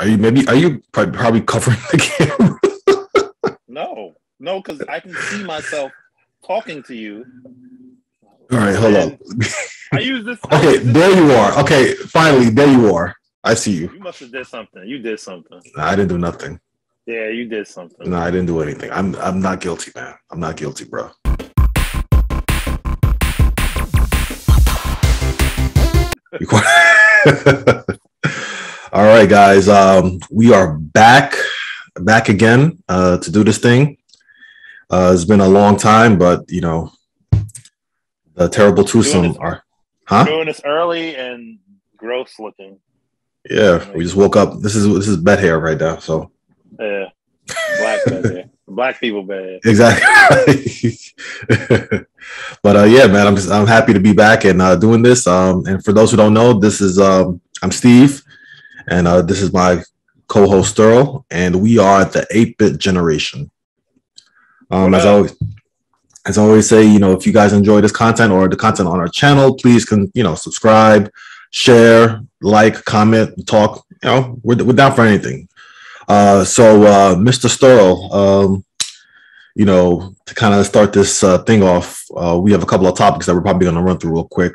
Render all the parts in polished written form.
Are you probably covering the camera? No, because I can see myself talking to you. All right, hold on. I use this. Okay, there you are. Okay, finally, there you are. I see you. You must have did something. You did something. No, I didn't do nothing. Yeah, you did something. No, I didn't do anything. I'm not guilty, man. I'm not guilty, bro. All right, guys. We are back again to do this thing. It's been a long time, but you know, the terrible twosome are, doing this early and gross looking. Yeah, we just woke up. This is bed hair right now. So yeah, black bed hair, black people bed hair. Exactly. But yeah, man, I'm happy to be back and doing this. And for those who don't know, this is I'm Steve, and this is my co-host Sterl, and we are the 8-bit generation. As I always say, you know, if you guys enjoy this content or the content on our channel, please subscribe, share, like, comment, talk. You know, we're down for anything. So Mr. Sterl, you know, to kind of start this thing off, we have a couple of topics that we're probably going to run through real quick.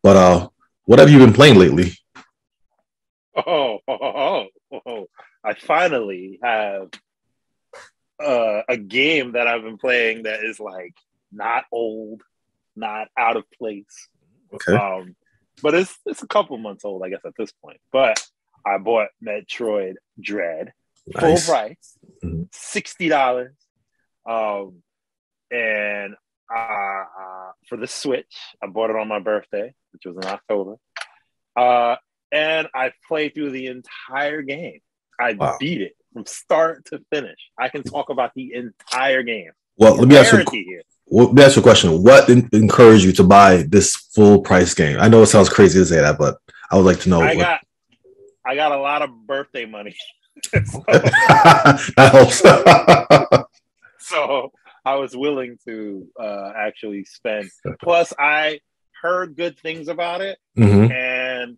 But what have you been playing lately? I finally have a game that I've been playing that is like not old, not out of place. Okay. But it's a couple months old, I guess, at this point. But I bought Metroid Dread, full price, $60. And for the Switch, I bought it on my birthday, which was in October. And I played through the entire game. I beat it from start to finish. I can talk about the entire game. Well, let me ask you a question. What encouraged you to buy this full price game? I know it sounds crazy to say that, but I would like to know. I got a lot of birthday money. That helps. So I was willing to actually spend. Plus, I heard good things about it, and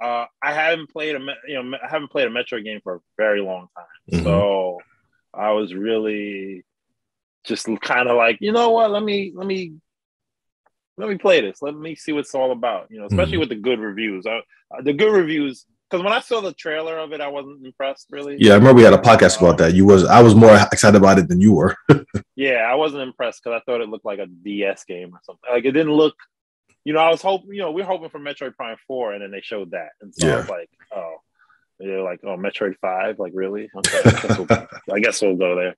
I haven't played a Metroid game for a very long time. So I was really just kind of like, you know what? Let me play this. Let me see what it's all about. You know, especially with the good reviews. The good reviews. Because when I saw the trailer of it, I wasn't impressed, really. Yeah, I remember we had a podcast about that. I was more excited about it than you were. Yeah, I wasn't impressed because I thought it looked like a DS game or something. Like, it didn't look, you know, I was hoping, you know, we're hoping for Metroid Prime 4, and then they showed that. And so I was like, oh, they're like, oh, Metroid 5? Like, really? Okay, I guess we'll go there.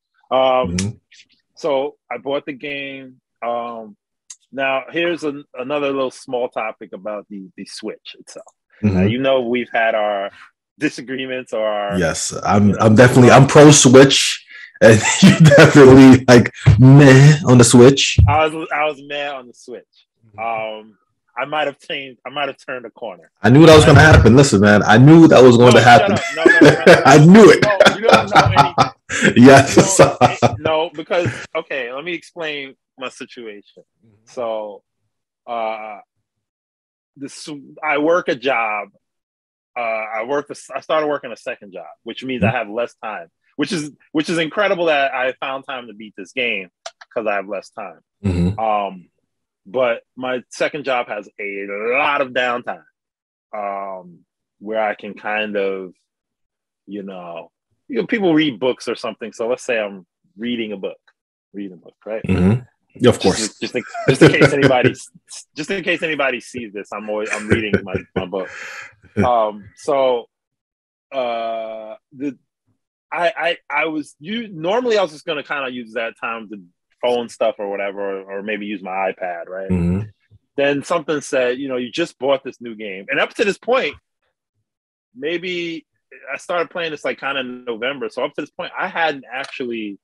So I bought the game. Now, here's another little small topic about the Switch itself. You know, we've had our disagreements or our... Yes, I'm pro Switch, and you definitely like meh on the Switch. I was meh on the Switch. I might have turned a corner. I knew that was going to happen. Listen, man, I knew that was going to happen. No, I knew it. No, you don't know anything. Yes. No, because okay, let me explain my situation. So, I work a job. I started working a second job, which means I have less time. Which is incredible that I found time to beat this game because I have less time. But my second job has a lot of downtime, where I can kind of, you know, people read books or something. So let's say I'm reading a book, right? Yeah, of course. Just in case anybody sees this, I'm reading my book. Normally I was just going to kind of use that time to phone stuff or whatever, or maybe use my iPad, right? Then something said, you know, you just bought this new game, and up to this point, maybe I started playing this like kind of in November. So up to this point, I hadn't actually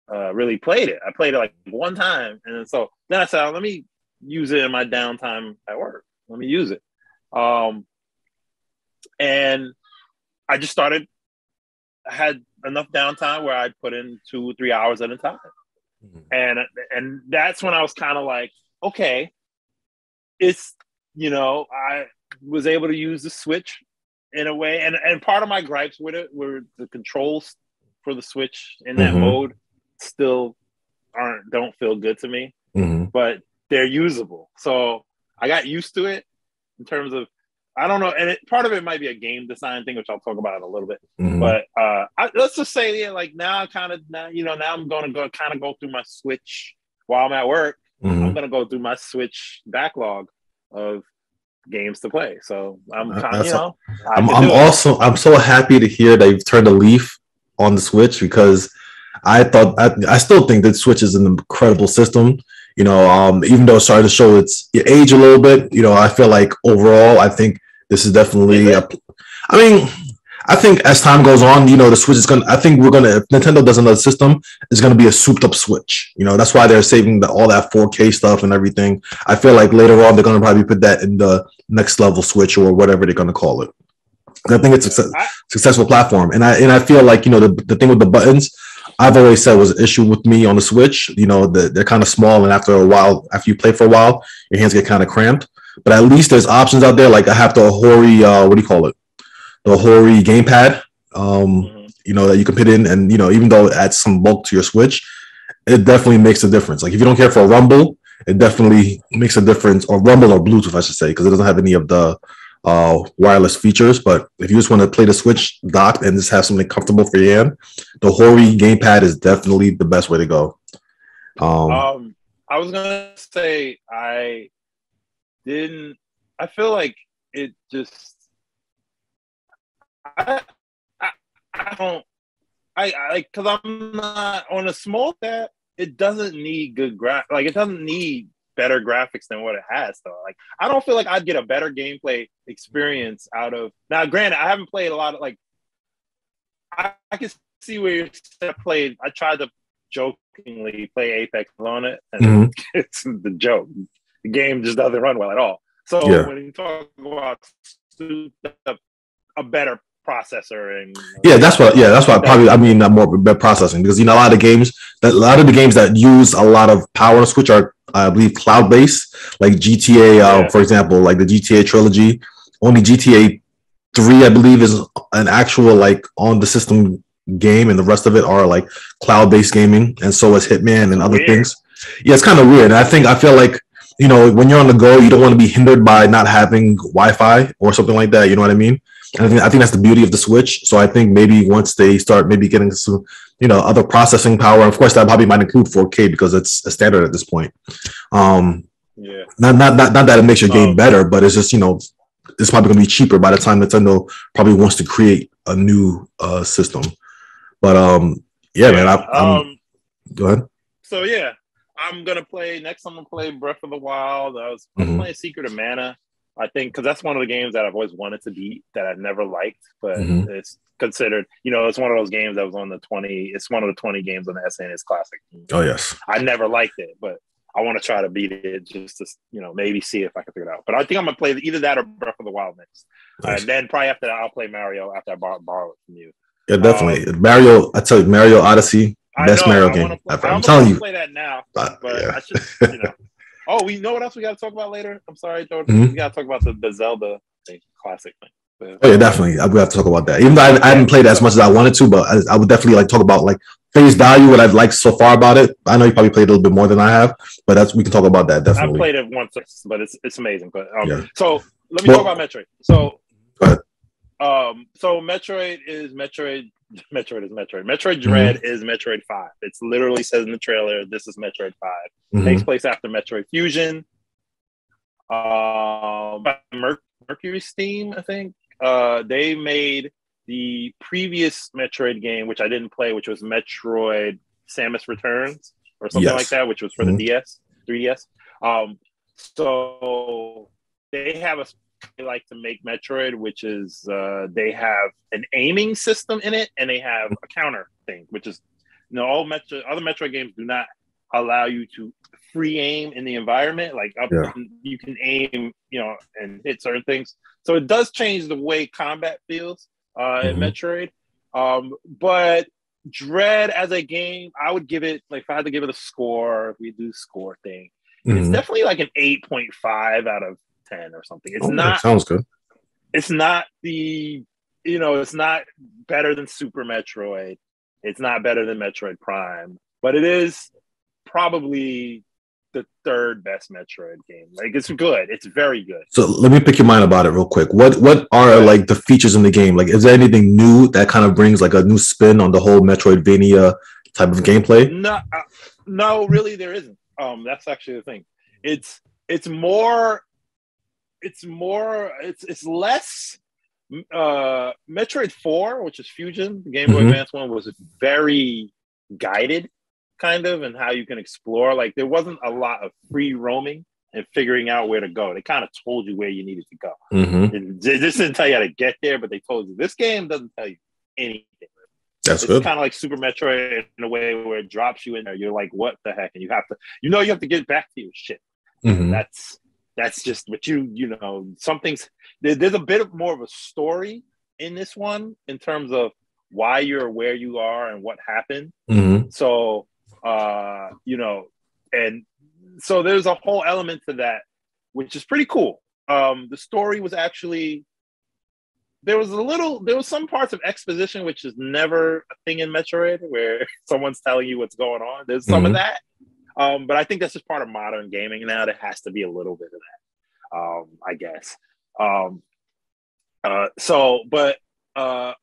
really played it. I played it like one time, and so then I said, let me use it in my downtime at work. Let me use it, and I just started. I had enough downtime where I'd put in 2-3 hours at a time, and that's when I was kind of like, okay, it's, you know, I was able to use the Switch in a way. And part of my gripes with it were the controls for the Switch in that mode still don't feel good to me, but they're usable. So I got used to it in terms of, I don't know, and part of it might be a game design thing, which I'll talk about in a little bit. But let's just say, like now I'm going to kind of go through my Switch while I'm at work. I'm going to go through my Switch backlog of games to play. So I'm kind of, I'm so happy to hear that you've turned a leaf on the Switch, because I still think that Switch is an incredible system. Even though it's starting to show its age a little bit, I feel like overall, I think this is definitely I think as time goes on, the Switch is if Nintendo does another system, it's going to be a souped up Switch. That's why they're saving all that 4K stuff and everything. I feel like later on, they're going to probably put that in the next level Switch or whatever they're going to call it. I think it's a successful platform. And I feel like, the thing with the buttons, I've always said was an issue with me on the Switch. They're kind of small, and after you play for a while, your hands get kind of cramped. But at least there's options out there. Like I have the Hori, the Hori gamepad, that you can put in, and even though it adds some bulk to your Switch, it definitely makes a difference. Like if you don't care for a rumble, it definitely makes a difference, or rumble or Bluetooth, I should say, because it doesn't have any of the wireless features. But if you just want to play the Switch docked and just have something comfortable for your hand, the Hori gamepad is definitely the best way to go. I was gonna say I feel like it just I don't because I'm not on a small that it doesn't need good it doesn't need better graphics than what it has though. Like I don't feel like I'd get a better gameplay experience out of, now granted I haven't played a lot of I can see where you're played. I tried to jokingly play Apex on it, and it's the joke. The game just doesn't run well at all. So when you talk about a better processor and that's why probably I mean more better processing, because a lot of the games that use a lot of power on Switch are, I believe, cloud based, like GTA for example, like the GTA trilogy. Only GTA 3 I believe is an actual on the system game, and the rest of it are like cloud based gaming, and so is Hitman and other things. It's kind of weird, and I feel like when you're on the go, you don't want to be hindered by not having Wi-Fi or something like that. You know what I mean? And I think that's the beauty of the Switch. So I think maybe once they start maybe getting some, other processing power, of course that probably might include 4K because it's a standard at this point. Not that it makes your game better, but it's just it's probably going to be cheaper by the time Nintendo probably wants to create a new system. But man, I'm go ahead. So I'm gonna play Breath of the Wild. I'm playing Secret of Mana. I think because that's one of the games that I've always wanted to beat that I've never liked, but it's considered, it's one of those games that was on the 20. It's one of the 20 games on the SNES Classic. Oh yes, I never liked it, but I want to try to beat it just to maybe see if I can figure it out. But I think I'm gonna play either that or Breath of the Wild next, and then probably after that I'll play Mario after I borrow it from you. Yeah, definitely Mario. I tell you, Mario Odyssey, best Mario game ever. I'm telling you, play that now, but I should, Oh, we know what else we got to talk about later? I'm sorry, we got to talk about the Zelda classic thing. Oh yeah, definitely. We have to talk about that. Even though I haven't played as much as I wanted to, but I would definitely talk about face value, what I've liked so far about it. I know you probably played a little bit more than I have, but we can talk about that definitely. I played it once, but it's amazing. But so let me talk about Metroid. So go ahead. So Metroid is Metroid. Metroid Dread is Metroid 5. It literally says in the trailer, this is Metroid 5. Takes place after Metroid Fusion. Mercury Steam, I think. They made the previous Metroid game, which I didn't play, which was Metroid Samus Returns or something like that, which was for the 3DS. So they have they like to make Metroid, which is they have an aiming system in it, and they have a counter thing, which is all other Metroid games do not allow you to free aim in the environment. You can aim, and hit certain things. So it does change the way combat feels in Metroid. But Dread as a game, I would give it, if I had to give it a score, if we do score thing, it's definitely an 8.5 out of 10 or something. It's not. Sounds good. It's not the it's not better than Super Metroid. It's not better than Metroid Prime, but it is probably the third best Metroid game. Like, it's good. It's very good. So let me pick your mind about it real quick. What are like the features in the game? Like, is there anything new that kind of brings like a new spin on the whole Metroidvania type of gameplay? No, really, there isn't. That's actually the thing. It's less. Metroid 4, which is Fusion, the Game Boy Advance one, was very guided, kind of, and how you can explore. Like, there wasn't a lot of free roaming and figuring out where to go. They kind of told you where you needed to go. And they just didn't tell you how to get there, but they told you. This game doesn't tell you anything. It's good. Kind of like Super Metroid in a way where it drops you in there. You're like, what the heck? And you have to get back to your shit. That's just what there's a bit more of a story in this one in terms of why you're where you are and what happened. So, and so there's a whole element to that, which is pretty cool. The story was actually, there was some parts of exposition, which is never a thing in Metroid, where someone's telling you what's going on. There's some of that. But I think that's just part of modern gaming now. There has to be a little bit of that, I guess.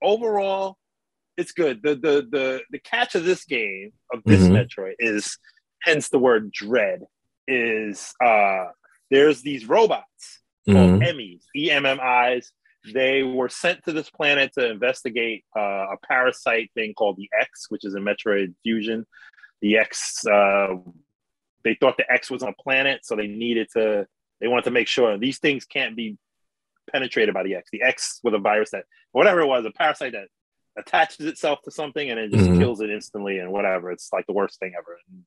Overall, it's good. The catch of this game, of this Metroid, is, hence the word dread, is there's these robots called Emmys, EMMIs. They were sent to this planet to investigate a parasite thing called the X, which is in Metroid Fusion. The X, they thought the X was on a planet, so they wanted to make sure these things can't be penetrated by the X. The X was a virus that, whatever it was, a parasite that attaches itself to something and it just kills it instantly and whatever. It's like the worst thing ever. And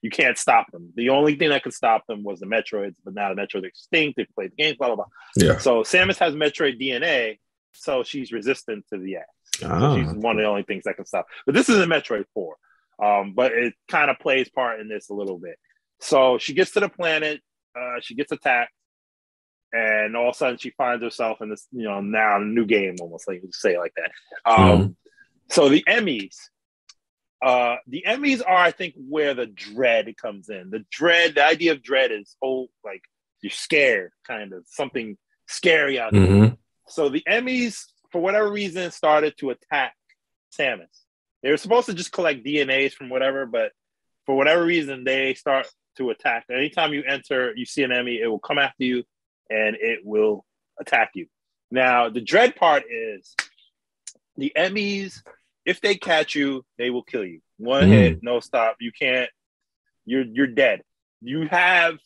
you can't stop them. The only thing that could stop them was the Metroids, but now the Metroids are extinct. They've played the game, blah, blah, blah. Yeah. So Samus has Metroid DNA, so she's resistant to the X. So she's one of the only things that can stop. But this is a Metroid 4. But it kind of plays part in this a little bit. So she gets to the planet, she gets attacked, and all of a sudden she finds herself in this, now a new game, almost, like you say it like that. So the Emmys are, I think, where the dread comes in. The idea of dread is, like, you're scared, kind of, something scary out there. So the Emmys, for whatever reason, started to attack Samus. They were supposed to just collect DNAs from whatever, but for whatever reason, they start to attack. Anytime you see an Emmy, it will come after you and it will attack you. Now, the dread part is the Emmys, if they catch you, they will kill you. One hit, no stop. You can't, you're dead. You have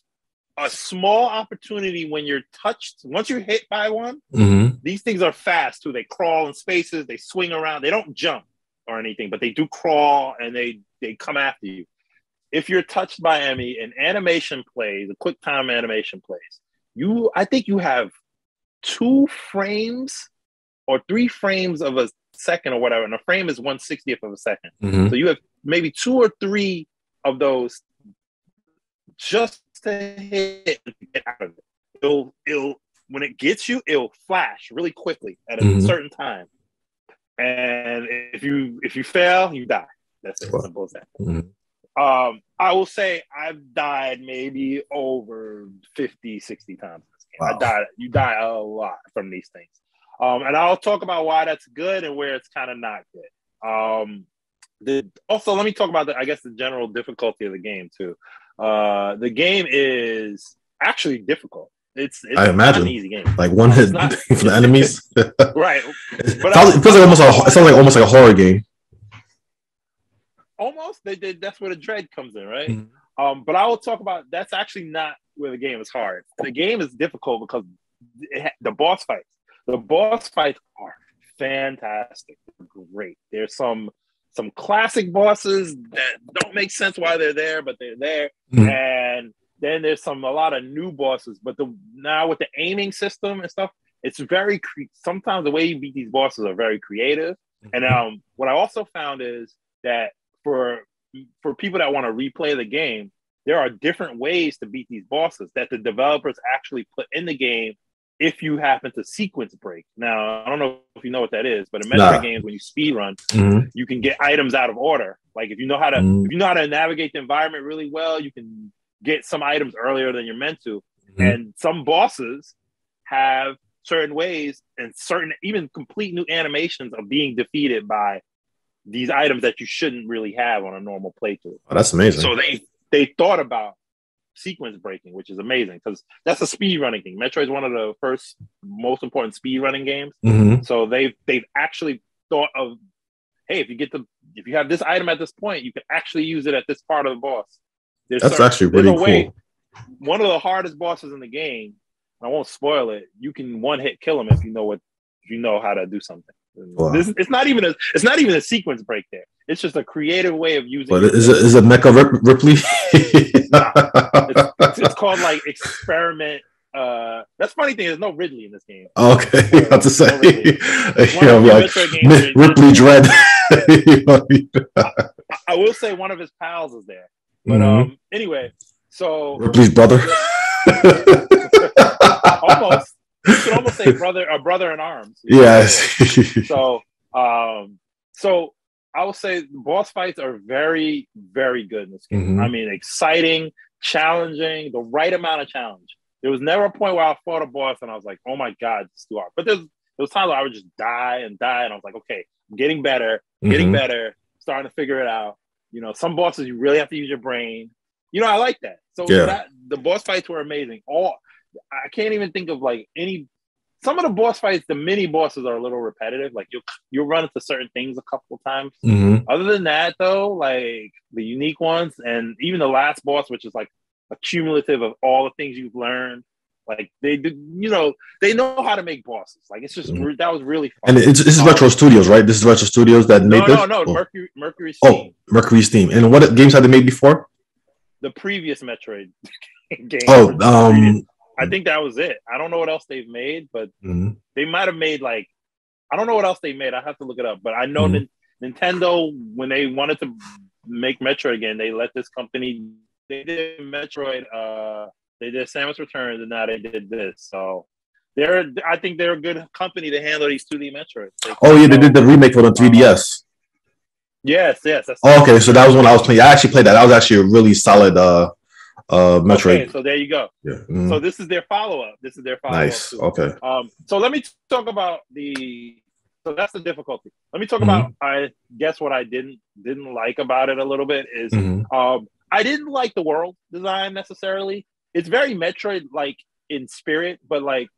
a small opportunity when you're touched. Once you're hit by one, these things are fast too. They crawl in spaces, they swing around, they don't jump or anything, but they do crawl and they come after you. If you're touched by Emmy, an animation plays, a quick time animation plays. I think you have 2 frames or 3 frames of a second or whatever, and a frame is 1/60th of a second. So you have maybe 2 or 3 of those just to hit and get out of it. It'll when it gets you, it'll flash really quickly at a certain time. And if you fail, you die. That's it. Simple as that. I will say I've died maybe over 50, 60 times in this game. Wow. You die a lot from these things. And I'll talk about why that's good and where it's kind of not good. Also, let me talk about the general difficulty of the game too. The game is actually difficult. It's I imagine not an easy game. Like one hit for the enemies, right? But it feels like almost like a horror game. Almost, that's where the dread comes in, right? But I will talk about that's actually not where the game is hard. The game is difficult because the boss fights are fantastic. They're great. There's some classic bosses that don't make sense why they're there, but they're there. And then there's a lot of new bosses. But now with the aiming system and stuff, it's very sometimes the way you beat these bosses are very creative. And what I also found is that for people that want to replay the game, there are different ways to beat these bosses that the developers actually put in the game if you happen to sequence break. Now, I don't know if if you know what that is, but in Nah. Metroid games, when you speed run, you can get items out of order. Like if you know how to navigate the environment really well, you can get some items earlier than you're meant to. And some bosses have certain ways and certain even complete new animations of being defeated by these items that you shouldn't really have on a normal playthrough. Oh, that's amazing. So they thought about sequence breaking, which is amazing because that's a speed running thing. Metroid is one of the first most important speed running games. So they've actually thought of, hey, if you have this item at this point, you can actually use it at this part of the boss. That's actually really cool. One of the hardest bosses in the game, I won't spoil it, you can one hit kill him if you know how to do something. Wow. It's not even a sequence break there. It's just a creative way of using. But is it Mecha Ripley? It's called like experiment. That's funny thing. There's no Ridley in this game. Okay, I have to say, Ripley Dread. I will say one of his pals is there, but anyway, so Ripley's brother. Almost. You could almost say brother in arms. Yes. So I will say the boss fights are very, very good in this game. I mean, exciting, challenging, the right amount of challenge. There was never a point where I fought a boss and I was like, oh my God, it's too hard. But there was times where I would just die, and I was like, okay, I'm getting better, starting to figure it out. You know, some bosses you really have to use your brain. You know, I like that. So the boss fights were amazing. I can't even think of like some of the boss fights, the mini bosses are a little repetitive. Like you'll run into certain things a couple of times. Other than that though, like the unique ones and even the last boss, which is like a cumulative of all the things you've learned. Like they know how to make bosses. Like it's just that was really fun. And this is Retro Studios, right? This is Retro Studios that made this? No, Mercury Steam. Oh, Mercury Steam. And what games had they made before? The previous Metroid game. I think that was it. I don't know what else they've made, but they might have made like, I don't know what else they made. I have to look it up. But I know Nintendo, when they wanted to make Metroid again, they let this company, they did Metroid, they did Samus Returns, and now they did this. So I think they're a good company to handle these 2D Metroids. They did the remake for the 3DS. Yes. Okay, so that was when I was playing. I actually played that. That was actually a really solid Metroid. Okay, so there you go. Yeah. So this is their follow-up. Nice. Too. Okay. So let me talk about so that's the difficulty. Let me talk about, I guess what I didn't like about it a little bit is I didn't like the world design necessarily. It's very Metroid-like in spirit, but like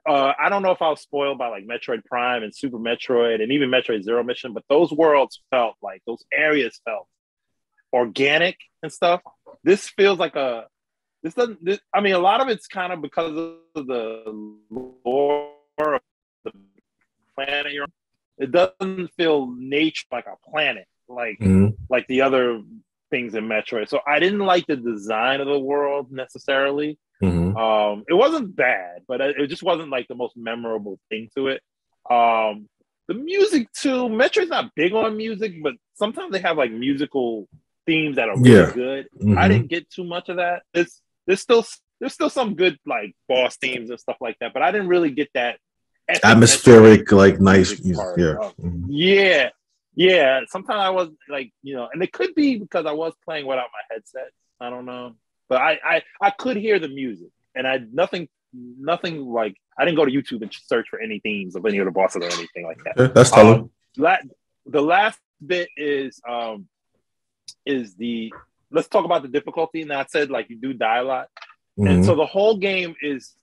I don't know if I was spoiled by like Metroid Prime and Super Metroid and even Metroid Zero Mission, but those worlds felt like, those areas felt organic and stuff. This feels like I mean, a lot of it's kind of because of the lore of the planet you're on. It doesn't feel nature like a planet, like the other things in Metroid. So I didn't like the design of the world necessarily. It wasn't bad, but it just wasn't like the most memorable thing to it. The music too, Metroid's not big on music, but sometimes they have like musical themes that are really good. I didn't get too much of that. There's still some good like boss themes and stuff like that, but I didn't really get that atmospheric, like nice music. Yeah. Sometimes I was like, and it could be because I was playing without my headset. I don't know, but I could hear the music, and nothing like, I didn't go to YouTube and search for any themes of any of the bosses or anything like that. Okay, that's telling. The last bit is let's talk about the difficulty. And I said, like, you do die a lot. And so the whole game is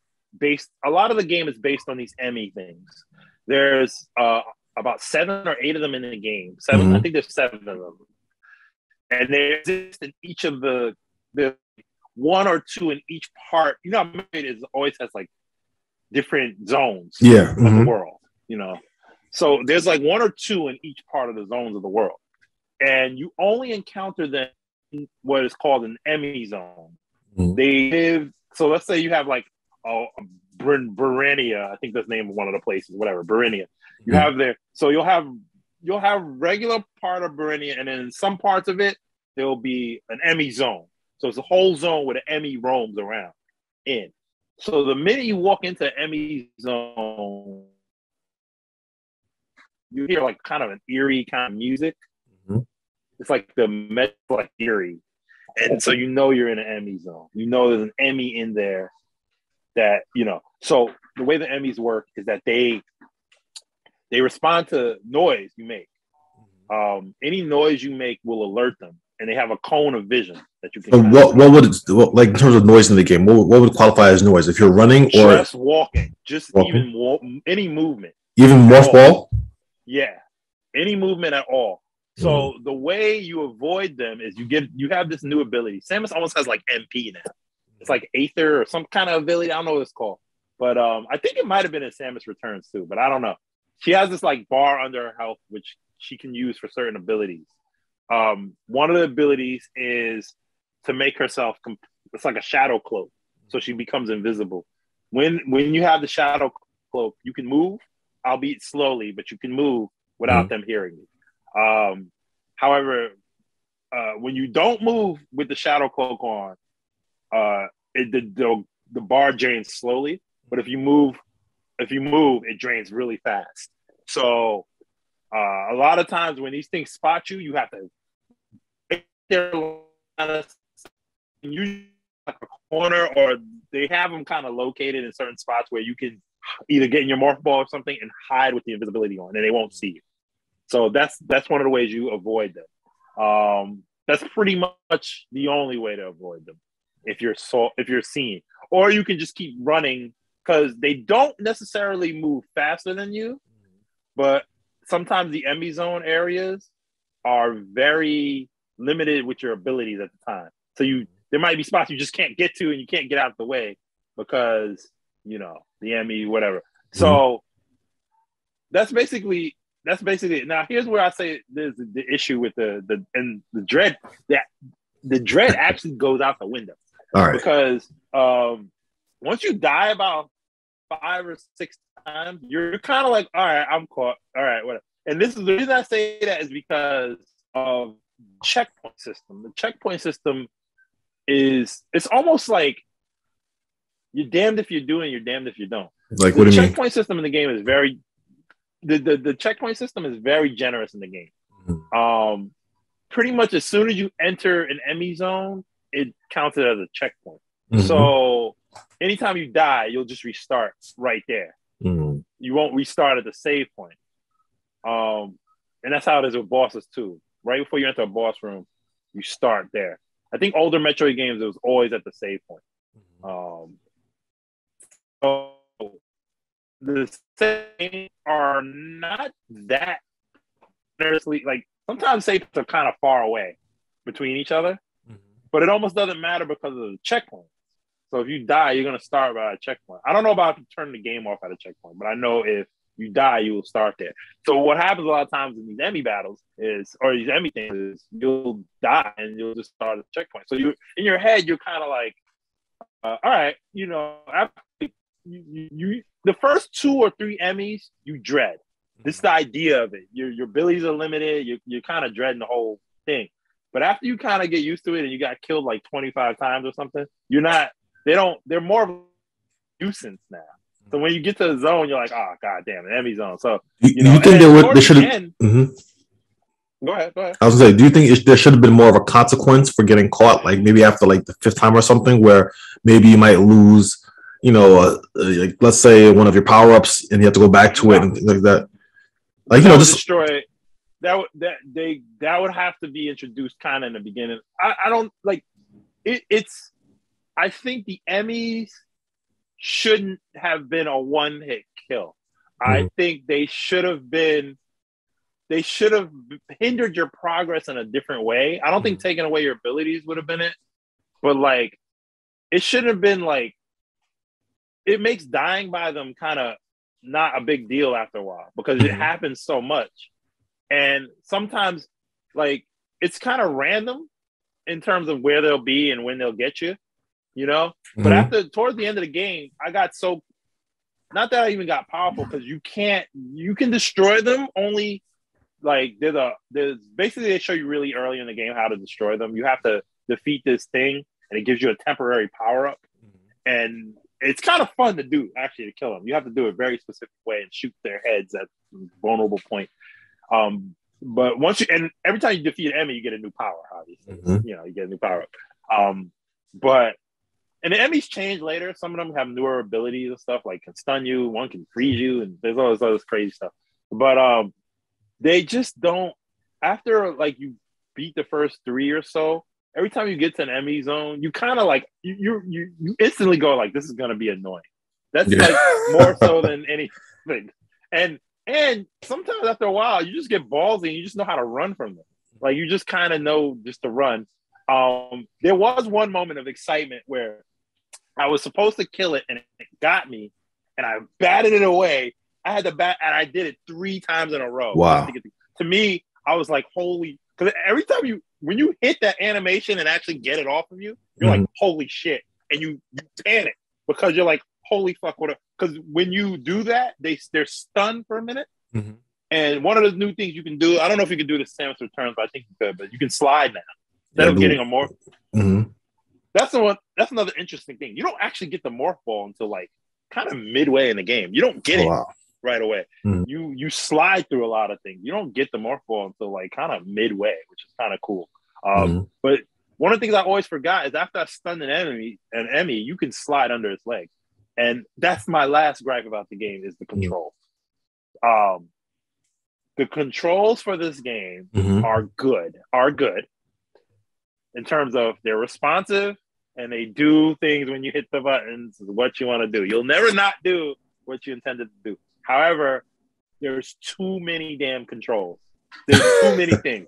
a lot of the game is based on these Emmy things. There's about 7 or 8 of them in the game. I think there's 7 of them. And they exist in each of the 1 or 2 in each part. It always has like different zones of the world, So there's like 1 or 2 in each part of the zones of the world. And you only encounter them in what is called an Emmy zone. They live, so let's say you have like Berenia, I think that's the name of one of the places, whatever, Berenia. You have there, so you'll have regular part of Berenia, and then in some parts of it, there'll be an Emmy zone. So it's a whole zone where the Emmy roams around in. So the minute you walk into Emmy zone, you hear like kind of an eerie kind of music. Mm-hmm. It's like the Met like eerie. And so you know you're in an Emmy zone. You know there's an Emmy in there that, you know. So the way the Emmys work is that they respond to noise you make. Any noise you make will alert them, and they have a cone of vision that you can. So what would like in terms of noise in the game? What would qualify as noise if you're running or just walking? Just walking? Even any movement, even morph ball. Yeah, any movement at all. So the way you avoid them is you have this new ability. Samus almost has like MP now. It's like Aether or some kind of ability. I don't know what it's called, but I think it might have been in Samus Returns too. But I don't know. She has this like bar under her health, which she can use for certain abilities. One of the abilities is to make herself. It's like a shadow cloak, so she becomes invisible. When you have the shadow cloak, you can move, albeit slowly, but you can move without them hearing you. However, when you don't move with the shadow cloak on, the bar drains slowly. But if you move, it drains really fast. So a lot of times when these things spot you, you have to use like a corner, or they have them kind of located in certain spots where you can either get in your morph ball or something and hide with the invisibility on, and they won't see you. So that's one of the ways you avoid them. That's pretty much the only way to avoid them if you're seen, or you can just keep running because they don't necessarily move faster than you, but sometimes the Emmy zone areas are very limited with your abilities at the time. So there might be spots you just can't get to and you can't get out of the way because, you know, the Emmy, whatever. So that's basically it. Now, here's where I say there's the issue with the dread. That the dread actually goes out the window. All right. Because once you die about 5 or 6 times, you're kind of like, all right, I'm caught. All right, whatever. And this is the reason I say that is because of checkpoint system. The checkpoint system it's almost like you're damned if you do and you're damned if you don't. Like, what do you mean? The checkpoint system in the game is very the checkpoint system is very generous in the game. Pretty much as soon as you enter an Emmy zone, it counts it as a checkpoint. So anytime you die, you'll just restart right there. You won't restart at the save point. And that's how it is with bosses too. Right before you enter a boss room, you start there. I think older Metroid games, it was always at the save point. So the saves are not that seriously, like sometimes saves are kind of far away between each other, but it almost doesn't matter because of the checkpoint. So if you die, you're going to start by a checkpoint. I don't know about if you turn the game off at a checkpoint, but I know if you die, you will start there. So what happens a lot of times in these Emmy battles or these Emmy things is you'll die and you'll just start at the checkpoint. So you in your head, you're kind of like, all right, you know, after you the first 2 or 3 Emmys you dread. This is the idea of it. Your abilities are limited. You're kind of dreading the whole thing. But after you kind of get used to it and you got killed like 25 times or something, they're more of a nuisance now. So when you get to the zone, you're like, oh, God damn, an Emmy zone. So, you think they should have... Go ahead. I was going to say, do you think there should have been more of a consequence for getting caught? Like maybe after like the 5th time or something where maybe you might lose, you know, like, let's say one of your power-ups and you have to go back to it and things like that. Like, you know, just destroy it. That would have to be introduced kind of in the beginning. I don't like it's I think the Emmys shouldn't have been a one-hit kill. I think they should have hindered your progress in a different way. I don't think taking away your abilities would have been it, but like it shouldn't have been like it makes dying by them kind of not a big deal after a while because it happens so much. And sometimes like it's kind of random in terms of where they'll be and when they'll get you, you know? But towards the end of the game, I got so, not that I even got powerful because you can destroy them only like there's basically they show you really early in the game how to destroy them. You have to defeat this thing and it gives you a temporary power up. And it's kind of fun to do, actually, to kill them. You have to do it a very specific way and shoot their heads at a vulnerable point. But once you, and every time you defeat an enemy, you get a new power, obviously. You know, you get a new power. But, and the enemies change later. Some of them have newer abilities and stuff, like can stun you, one can freeze you, and there's all this other crazy stuff. But they just don't, after like you beat the first 3 or so, every time you get to an enemy zone, you kind of like you instantly go like, this is gonna be annoying. That's like more so than anything. And sometimes after a while, you just get ballsy and you just know how to run from them. Like you just kind of know just to run. There was one moment of excitement where I was supposed to kill it and it got me, and I batted it away. I had to bat, and I did it 3 times in a row. Wow. To me, I was like, holy, because every time when you hit that animation and actually get it off of you, you're like, holy shit. And you panic because you're like, holy fuck, what? Because when you do that, they're stunned for a minute. And one of the new things you can do, I don't know if you can do the Samus Returns, but I think you could, but you can slide now. Instead of getting a morph. That's another interesting thing. You don't actually get the morph ball until like kind of midway in the game. You don't get it right away. You slide through a lot of things. You don't get the morph ball until like kind of midway, which is kind of cool. But one of the things I always forgot is after I stun an enemy, you can slide under its legs. And that's my last gripe about the game is the controls. The controls for this game are good in terms of they're responsive and they do things when you hit the buttons, what you want to do. You'll never not do what you intended to do. However, there's too many damn controls. There's too many things.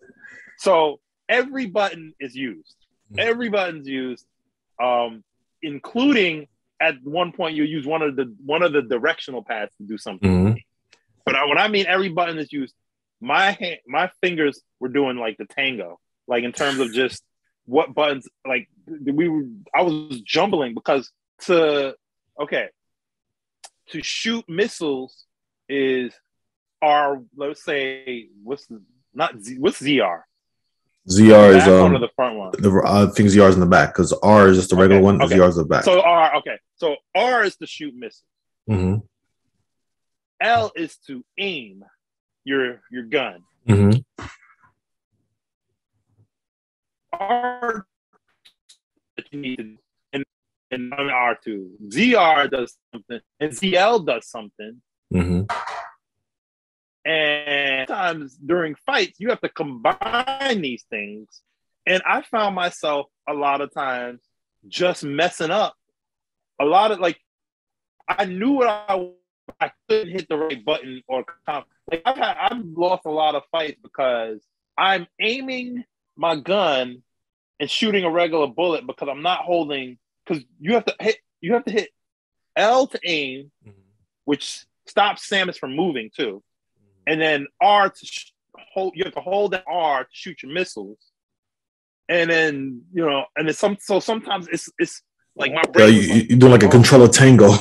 So every button is used. Every button's used, including at one point you use one of the directional pads to do something. But when I mean every button is used, my fingers were doing like the tango, like in terms of just what buttons. Like I was jumbling because to shoot missiles is let's say what's ZR. ZR is one of the front ones. I think ZR is in the back because R is just the regular one. ZR is the back. So R is to shoot missiles. L is to aim your gun. R that you need to, and R2. ZR does something, and ZL does something. And sometimes during fights, you have to combine these things. And I found myself a lot of times just messing up. A lot of like, I knew what I couldn't hit the right button or like I've lost a lot of fights because I'm aiming my gun and shooting a regular bullet because I'm not holding, because you have to hit L to aim, which stops Samus from moving too. And then R to hold. You have to hold that R to shoot your missiles. And then and then sometimes it's like my brain. You do like a controller tango.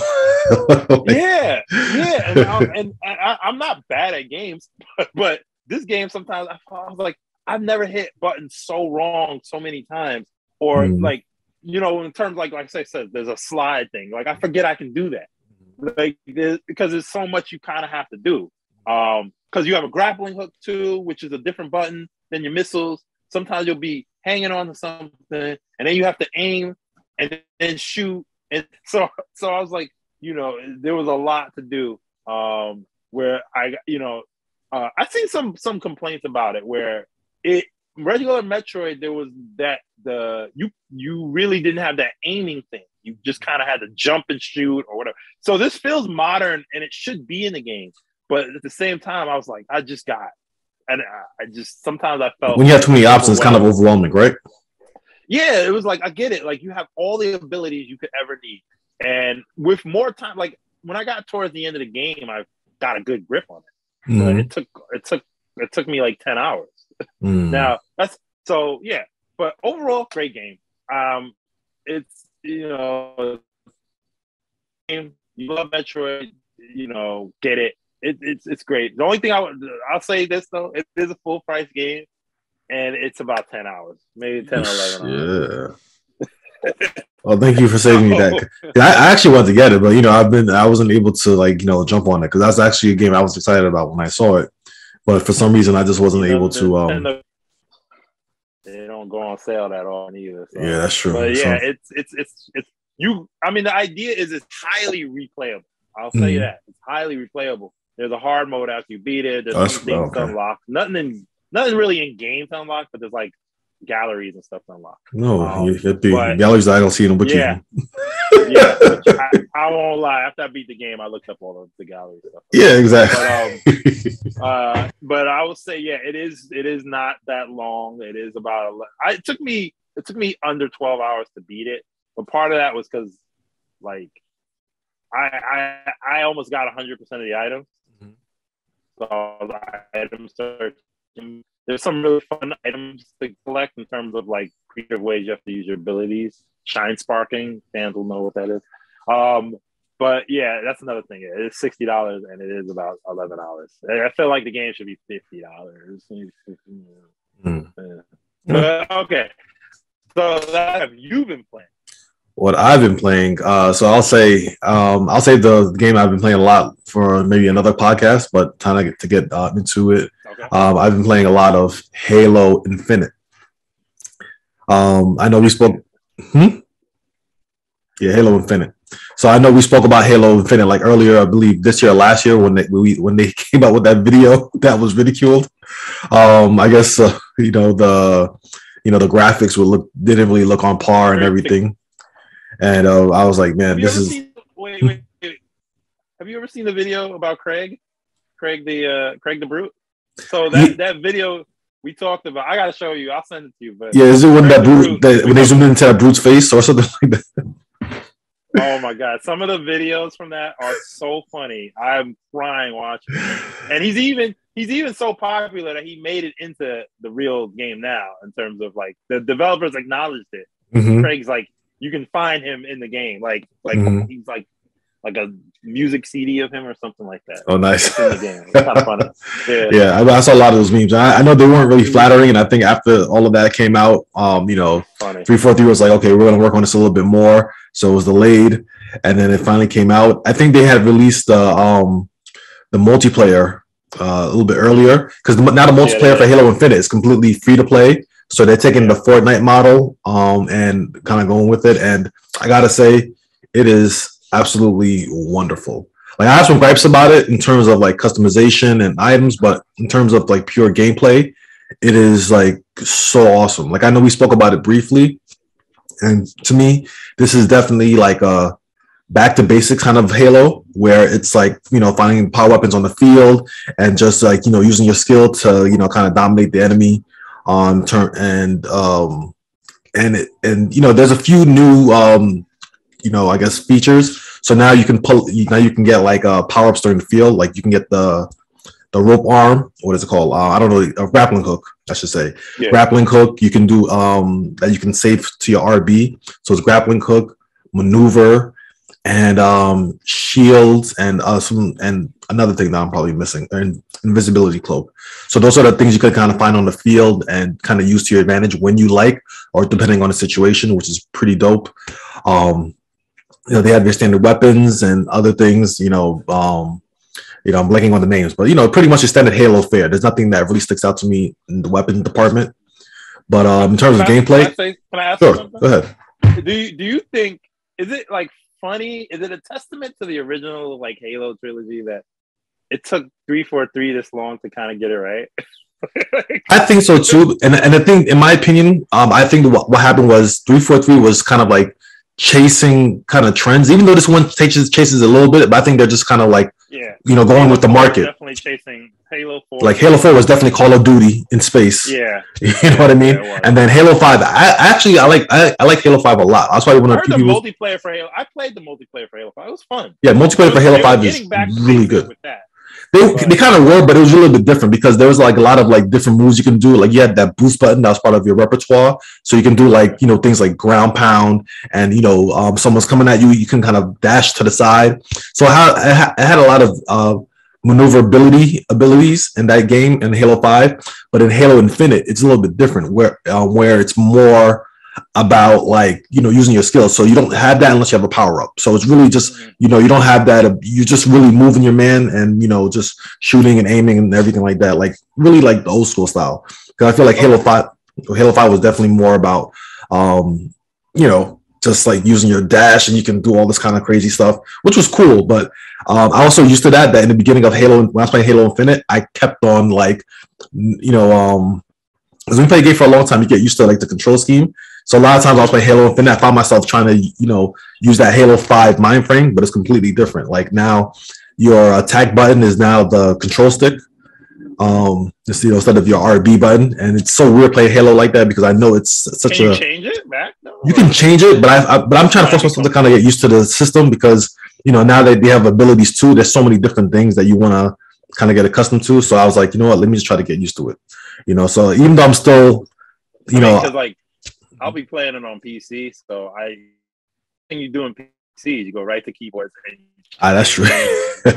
Yeah. And I'm not bad at games, but this game sometimes I was like, I've never hit buttons so wrong so many times, or like in terms like I said, there's a slide thing. Like I forget I can do that, like because there's so much you kind of have to do. Because you have a grappling hook too, which is a different button than your missiles. Sometimes you'll be hanging on to something, and then you have to aim and then shoot. And so I was like, there was a lot to do. Where I seen some complaints about it where regular Metroid there was that you really didn't have that aiming thing. You just kind of had to jump and shoot or whatever. So this feels modern and it should be in the game. But at the same time, I was like, I just sometimes I felt when you have too many options, it's kind of overwhelming, right? Yeah, it was like I get it. Like you have all the abilities you could ever need, and with more time, like when I got towards the end of the game, I got a good grip on it. But it took me like 10 hours. Now that's so yeah. But overall, great game. It's you love Metroid, get it. It's great. The only thing I'll say this though, it is a full price game, and it's about 10 hours, maybe 10 or 11 hours. Yeah. Oh, thank you for saving me that. I actually wanted to get it, but I wasn't able to like jump on it because that's actually a game I was excited about when I saw it, but for some reason I just wasn't able to. They don't go on sale that often either. So. Yeah, that's true. But yeah, it's you. I mean, the idea is it's highly replayable. I'll tell you that it's highly replayable. There's a hard mode after you beat it. There's some things to unlock. Nothing really in game to unlock, but there's like galleries and stuff to unlock. No, you get the galleries I don't see in the wiki. Yeah, yeah. I won't lie. After I beat the game, I looked up all of the gallery stuff. Yeah, exactly. But I will say, yeah, it is not that long. It is about. It took me under 12 hours to beat it, but part of that was because, like, I almost got 100% of the items. So item searching. There's some really fun items to collect in terms of like creative ways you have to use your abilities. Shine sparking, fans will know what that is. But yeah, that's another thing. It's $60 and it is about 11 hours. I feel like the game should be $50. But okay, so that have you been playing? What I've been playing, so I'll say the game I've been playing a lot for maybe another podcast, but time to get into it. Okay. I've been playing a lot of Halo Infinite. I know we spoke. Yeah, Halo Infinite. So I know we spoke about Halo Infinite like earlier, I believe this year or last year when they came out with that video that was ridiculed. I guess the graphics didn't really look on par and everything. And I was like, man, this is. Wait. Have you ever seen the video about Craig the Brute? So that video we talked about, I gotta show you. I'll send it to you. But yeah, is it when when they zoomed into that Brute's face or something like that? Oh my god, some of the videos from that are so funny. I'm crying watching it. And he's even so popular that he made it into the real game now. In terms of like the developers acknowledged it. Mm-hmm. Craig's like. You can find him in the game, like he's like a music CD of him or something like that. Oh, nice! In the game, it's kind of funny. Yeah, I saw a lot of those memes. I know they weren't really flattering, and I think after all of that came out, 343 was like, okay, we're gonna work on this a little bit more. So it was delayed, and then it finally came out. I think they had released the multiplayer a little bit earlier because now the multiplayer for Halo Infinite is completely free to play. So they're taking the Fortnite model and kind of going with it. And I got to say, it is absolutely wonderful. Like I have some gripes about it in terms of like customization and items, but in terms of like pure gameplay, it is like so awesome. Like I know we spoke about it briefly. And to me, this is definitely like a back to basics kind of Halo where it's like, finding power weapons on the field and just like, using your skill to, kind of dominate the enemy. On turn and there's a few new I guess features. So now you can get like power ups during the field. Like you can get the rope arm. What is it called? I don't know. A grappling hook, I should say. Yeah. Grappling hook. You can do that. You can save to your RB. So it's grappling hook, maneuver, and shields, and another thing that I'm probably missing, and invisibility cloak. So those are the things you could kind of find on the field and kind of use to your advantage when you like, or depending on the situation, which is pretty dope. They have your standard weapons and other things. I'm blanking on the names, but pretty much your standard Halo fare. There's nothing that really sticks out to me in the weapon department. But in terms of gameplay, can I ask sure, something? Go ahead. Do you think, is it like funny? Is it a testament to the original like Halo trilogy that it took 343 this long to kind of get it right? I think so too, and I think, in my opinion, I think what happened was 343 was kind of like chasing kind of trends, even though this one chases a little bit, but I think they're just kind of like going with the market. Definitely chasing Halo 4. Like Halo 4 was definitely Call of Duty in space. Yeah, you know what I mean. And then Halo 5, I like Halo 5 a lot. That's why one of the multiplayer for Halo. I played the multiplayer for Halo 5. It was fun. Yeah, multiplayer for Halo 5 is really good. With that. They kind of were, but it was a little bit different because there was like a lot of like different moves you can do. Like you had that boost button that was part of your repertoire, so you can do like things like ground pound, and someone's coming at you, you can kind of dash to the side. So it had a lot of maneuverability abilities in that game in Halo 5, but in Halo Infinite, it's a little bit different where it's more about like, you know, using your skills. So you don't have that unless you have a power up. So it's really just, you know, you don't have that. You're just really moving your man and, you know, just shooting and aiming and everything like that. Like really like the old school style. Because I feel like Halo 5 was definitely more about, you know, just like using your dash and you can do all this kind of crazy stuff, which was cool. But I also used to that in the beginning of Halo, when I was playing Halo Infinite, I kept on like, you know, because when you play a game for a long time, you get used to like the control scheme. So a lot of times I was playing Halo Infinite, I found myself trying to, you know, use that Halo 5 mind frame, but it's completely different. Like now your attack button is now the control stick. Just, you know, instead of your RB button. And it's so weird playing Halo like that because I know it's such Can you change it back? No, you can change it, but I'm trying to force myself to kind of get used to the system because, you know, now that they have abilities too, there's so many different things that you want to kind of get accustomed to. So I was like, you know what, let me just try to get used to it. You know, so even though I'm still, you know, because like I'll be playing it on PC, so when you do in PC, you go right to keyboards and that's true.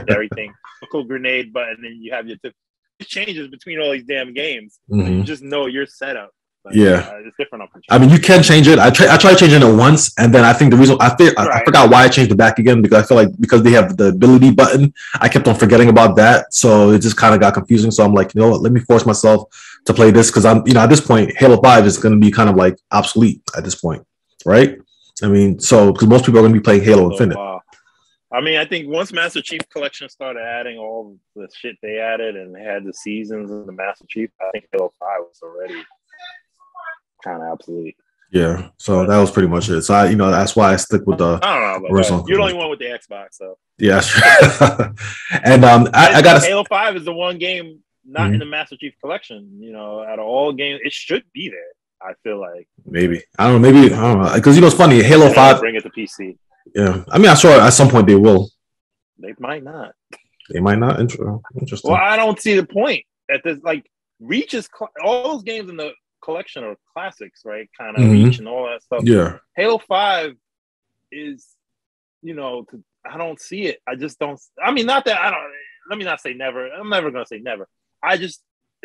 everything, cool grenade button, and you have your it changes between all these damn games. Mm-hmm. You just know your setup. Like, it's different on control. I mean, you can change it. I tried changing it once, and then I think the reason I forgot why I changed it back again because I feel like because they have the ability button, I kept on forgetting about that, so it just kind of got confusing. So I'm like, you know what? Let me force myself to play this because I'm, you know, at this point, Halo 5 is going to be kind of like obsolete at this point, right? I mean, so because most people are going to be playing Halo Infinite. I mean, I think once Master Chief Collection started adding all the shit they added and they had the seasons and the Master Chief, I think Halo 5 was already kind of obsolete. Yeah, so that was pretty much it. So you know, that's why I stick with the. I don't know. You're the only one with the Xbox, so. Yeah, sure. And I got Halo 5 is the one game not in the Master Chief Collection. You know, out of all games, it should be there. I feel like maybe I don't know because you know it's funny. Halo 5 bring it to PC. Yeah, I mean, I'm sure at some point they will. They might not. They might not. Interesting. Well, I don't see the point at this. Like, Reach is all those games in the collection are classics, right? Kind of Reach and all that stuff. Yeah. Halo 5 is, you know, I don't see it. I just don't. I mean, not that I don't. Let me not say never. I'm never gonna say never.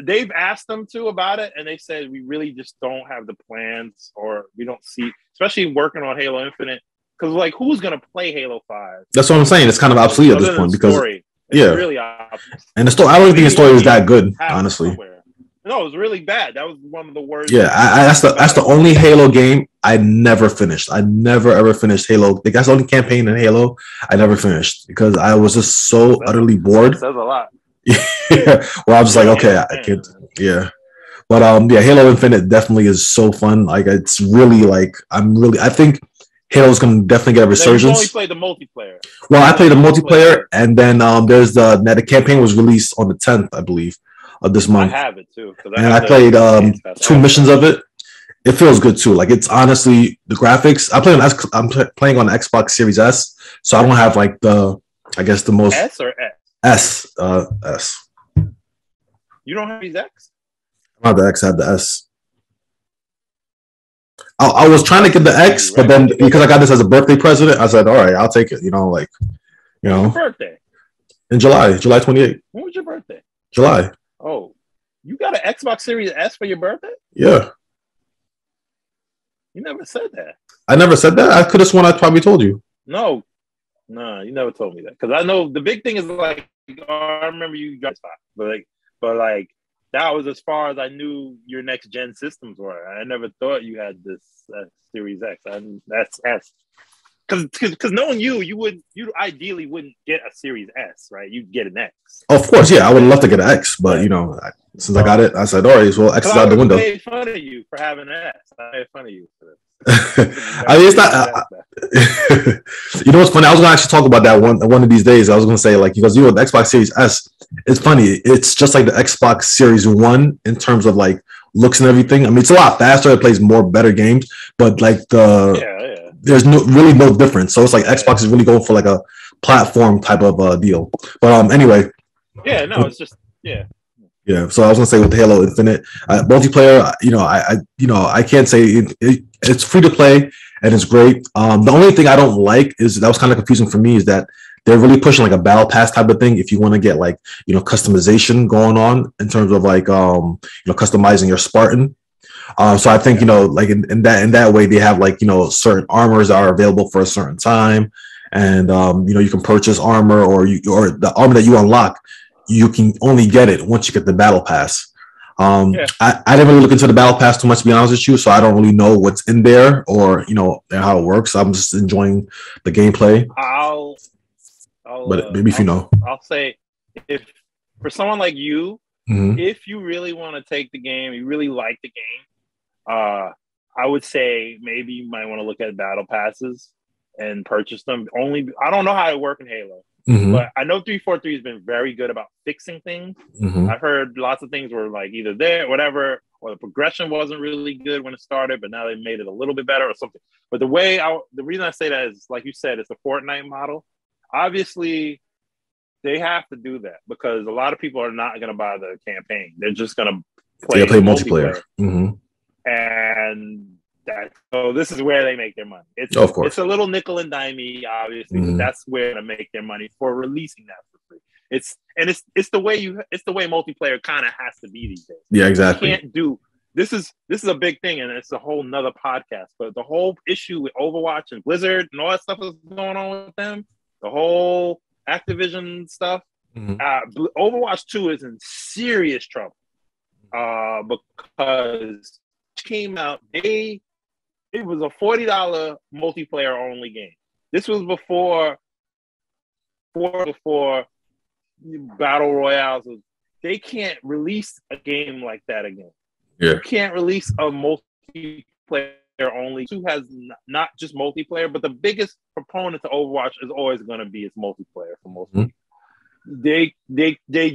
They've asked them to about it, and they said we really just don't have the plans, or we don't see, especially working on Halo Infinite. Because, like, who's going to play Halo 5? That's what I'm saying. It's kind of obsolete at this point because, it's really obsolete. And the story, I don't even think the story is that good, honestly. Somewhere. No, it was really bad. That was one of the worst. Yeah, that's the only Halo game I never finished. I never ever finished Halo. That's the only campaign in Halo I never finished because I was just so utterly bored. That says a lot. Yeah, well, I was just like, okay, I can't. Yeah. But yeah, Halo Infinite definitely is so fun. Like, it's really like I think Halo's going to definitely get a resurgence. You only played the multiplayer. Well, I played the multiplayer, and then there's the campaign was released on the 10th, I believe, of this month. I have it too. And I played 2 missions of it. It feels good too. Like, it's honestly the graphics. I'm playing on the Xbox Series S, so I don't have like the most S or S. S. You don't have these X? I don't have the X. I have the S. I was trying to get the X, but then because I got this as a birthday present, I said, all right, I'll take it. You know, like, you know. When's your birthday? In July 28th. When was your birthday? July. Oh, you got an Xbox Series S for your birthday? Yeah. You never said that. I never said that? I could have sworn I probably told you. No, you never told me that. Because I know the big thing is like, I remember you got spot, but like, that was as far as I knew your next gen systems were. I never thought you had this Series X. That's S. Because knowing you ideally wouldn't get a Series S, right? You'd get an X. Of course, yeah. I would love to get an X, but you know, since I got it, I said, all right, well, X is out the window. I made fun of you for having an S. I made fun of you for this. I mean, it's not. You know what's funny? I was gonna actually talk about that one of these days. I was gonna say, like, because you know, the Xbox Series S, it's funny. It's just like the Xbox Series One in terms of like looks and everything. I mean, it's a lot faster. It plays better games, but like there's really no difference. So it's like Xbox is really going for like a platform type of deal. But anyway. Yeah, no, it's just Yeah, so I was gonna say with Halo Infinite multiplayer, I can't say it's free to play and it's great. The only thing I don't like is that was kind of confusing for me is that they're really pushing like a battle pass type of thing. If you want to get like customization going on in terms of like customizing your Spartan, So I think, you know, like in that way, they have like, you know, certain armors that are available for a certain time. And, you know, you can purchase armor or the armor that you unlock, you can only get it once you get the battle pass. I didn't really look into the battle pass too much, to be honest with you. So I don't really know what's in there or, you know, how it works. I'm just enjoying the gameplay. But maybe if you know. I'll say, if for someone like you, if you really want to take the game, you really like the game, I would say maybe you might want to look at battle passes and purchase them. I don't know how it works in Halo, but I know 343 has been very good about fixing things. I've heard lots of things were like either there, whatever, or the progression wasn't really good when it started, but now they made it a little bit better or something. But the reason I say that is, like you said, it's a Fortnite model. Obviously, they have to do that because a lot of people are not going to buy the campaign. They're just going to play multiplayer. And so this is where they make their money. Of course. It's a little nickel and dimey, obviously, but that's where they make their money for releasing that for free. It's the way multiplayer kind of has to be these days. Yeah, exactly. You can't do this is a big thing, and it's a whole nother podcast. But the whole issue with Overwatch and Blizzard and all that stuff that's going on with them, the whole Activision stuff, Overwatch 2 is in serious trouble because it came out. It was a $40 multiplayer only game. This was before battle royales. They can't release a game like that again. You can't release a multiplayer only. 2 has not just multiplayer, but the biggest proponent to Overwatch is always going to be its multiplayer for most people. They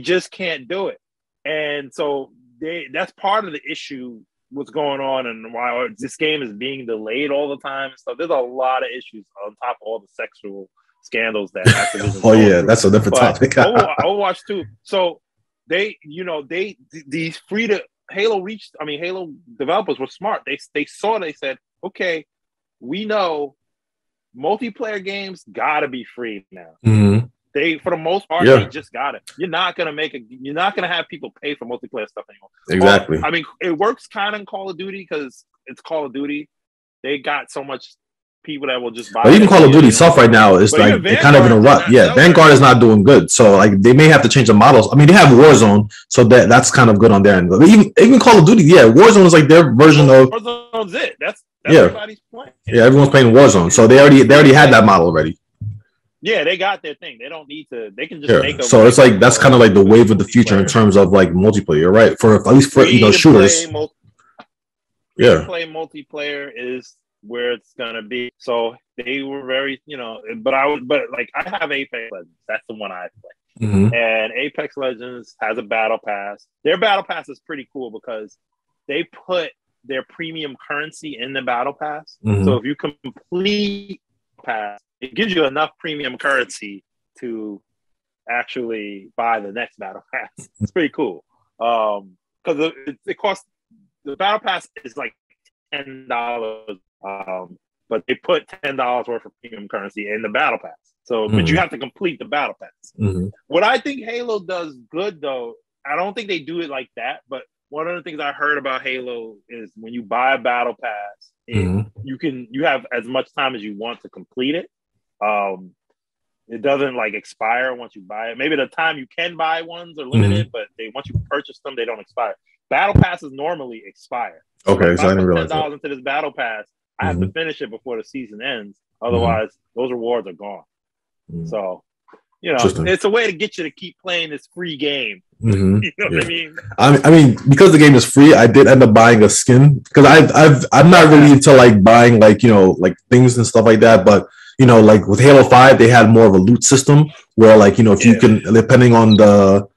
just can't do it, and so that's part of the issue. What's going on and why this game is being delayed all the time and stuff. There's a lot of issues on top of all the sexual scandals that Activision. That's a different topic. Overwatch 2. So these Halo developers were smart. They said, okay, we know multiplayer games gotta be free now. They, for the most part, they just got it. You're not gonna have people pay for multiplayer stuff anymore. Exactly. I mean, it works kind of in Call of Duty because it's Call of Duty. They got so much people that will just buy. But even Call of Duty stuff right now is like they're kind of in a rut. Yeah, Vanguard is not doing good, so like they may have to change the models. I mean, they have Warzone, so that's kind of good on their end. But even Call of Duty, Warzone is like their version of. Warzone's it. That's everybody's playing. Yeah, everyone's playing Warzone, so they already had that model already. Yeah, they got their thing. They don't need to. They can just make. So it's like that's kind of like the wave of the future in terms of like multiplayer, right? At least for shooters. Play multiplayer is where it's gonna be. So they were very, but I have Apex Legends. That's the one I play. And Apex Legends has a battle pass. Their battle pass is pretty cool because they put their premium currency in the battle pass. So if you complete pass, it gives you enough premium currency to actually buy the next battle pass. It's pretty cool. Because it costs, the battle pass is like $10, but they put $10 worth of premium currency in the battle pass. So, but you have to complete the battle pass. What I think Halo does good, though, I don't think they do it like that, but one of the things I heard about Halo is when you buy a battle pass, you have as much time as you want to complete it. It doesn't like expire once you buy it. Maybe the time you can buy ones are limited, but once you purchase them, they don't expire. Battle passes normally expire. Okay, so I didn't realize $10 into this battle pass, I have to finish it before the season ends. Otherwise, those rewards are gone. So, it's a way to get you to keep playing this free game. You know what I mean? I mean, because the game is free, I did end up buying a skin because I'm not really into like buying like like things and stuff like that, but. Like with Halo 5, they had more of a loot system where, like, if you can, depending on the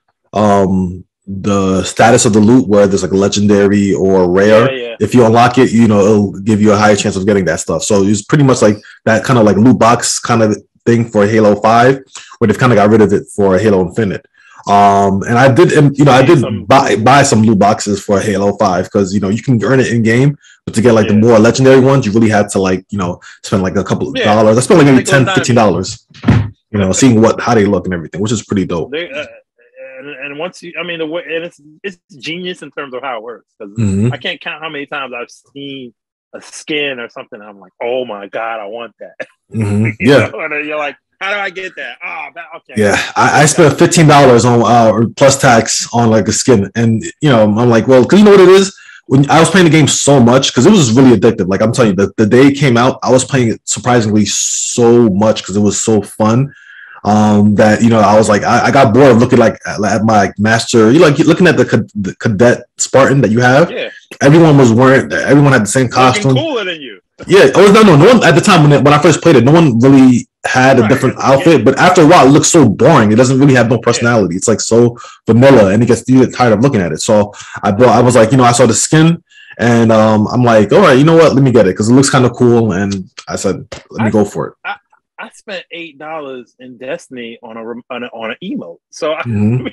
status of the loot, where there's like a legendary or rare, if you unlock it, it'll give you a higher chance of getting that stuff. So it's pretty much like that kind of like loot box kind of thing for Halo 5, where they've kind of got rid of it for Halo Infinite. And I did buy some loot boxes for Halo 5 because you can earn it in game, but to get like the more legendary ones, you really had to like spend like a couple of dollars. I spent like maybe $10-15, seeing how they look and everything, which is pretty dope. and once you, I mean, the way, and it's genius in terms of how it works, because I can't count how many times I've seen a skin or something. I'm like, oh my god, I want that. Yeah, and then you're like, how do I get that? Okay. Yeah, I spent $15 on plus tax on like a skin, and I'm like, well, because you know what it is. When I was playing the game so much, because it was really addictive. Like I'm telling you, the day it came out, I was playing it surprisingly so much because it was so fun. That I was like, I got bored of looking like at my master. You like looking at the cadet Spartan that you have. Yeah. Everyone had the same costume. Cooler than you. Yeah. Oh no one at the time when I first played it, no one really had a different outfit. But after a while, it looks so boring. It doesn't really have no personality. It's like so vanilla, and you get tired of looking at it. So I was like, I saw the skin, and I'm like, all right, you know what? Let me get it because it looks kind of cool. And I said, let me go for it. I spent $8 in Destiny on an emote. So when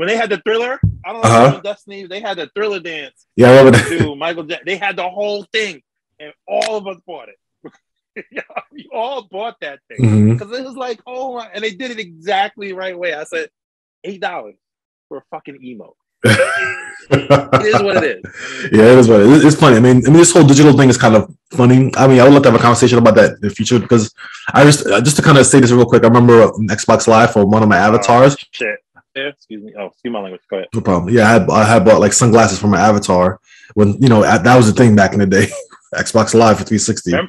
they had the Thriller, I don't know in Destiny, they had the Thriller dance. Yeah, I remember that. Dude, Michael Jackson, they had the whole thing, and all of us bought it. We all bought that thing because it was like, oh my, and they did it exactly the right way. I said $8 for a fucking emote. It is what it is. Yeah, it is what it is. It's funny. I mean, this whole digital thing is kind of funny. I mean, I would love to have a conversation about that in the future because I just to kind of say this real quick. I remember on Xbox Live for one of my avatars. Shit. Yeah, excuse me. Oh, excuse my language. Go ahead. No problem. Yeah, I had bought like sunglasses for my avatar when that was the thing back in the day. Xbox Live for 360. Yeah,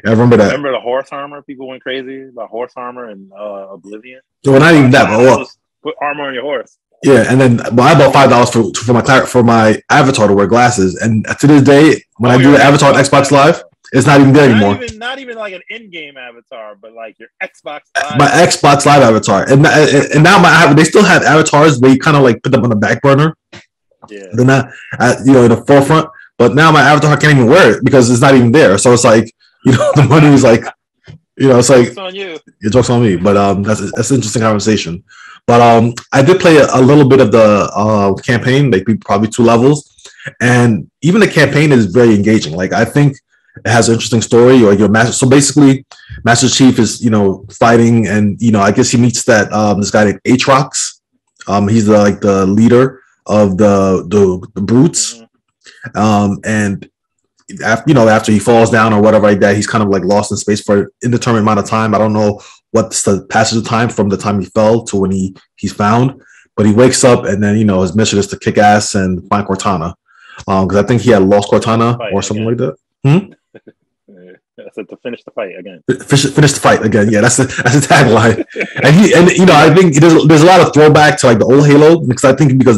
I remember that. Remember the horse armor? People went crazy about horse armor and Oblivion. Well, not even that. Put armor on your horse. Yeah, and then I bought $5 for my avatar to wear glasses, and to this day, when I do the avatar on Xbox Live, it's not even there anymore. Not even like an in-game avatar, but like your Xbox Live. My Xbox Live avatar, and now they still have avatars. They kind of like put them on the back burner. Yeah, they're not in the forefront. But now my avatar can't even wear it because it's not even there. So it's like the money is like it's like joke's on you. Your joke's on me. But that's an interesting conversation. But I did play a little bit of the campaign, like probably 2 levels, and even the campaign is very engaging. Like I think it has an interesting story. Or your master. So basically, Master Chief is fighting, and I guess he meets that this guy named Aatrox. He's the leader of the brutes, and after he falls down or whatever like that, he's kind of like lost in space for an indeterminate amount of time. I don't know what's the passage of time from the time he fell to when he's found, but he wakes up and then his mission is to kick ass and find Cortana, because I think he had lost Cortana or something like that. I said to finish the fight again. Finish the fight again. Yeah, that's the tagline. and I think there's a lot of throwback to like the old Halo because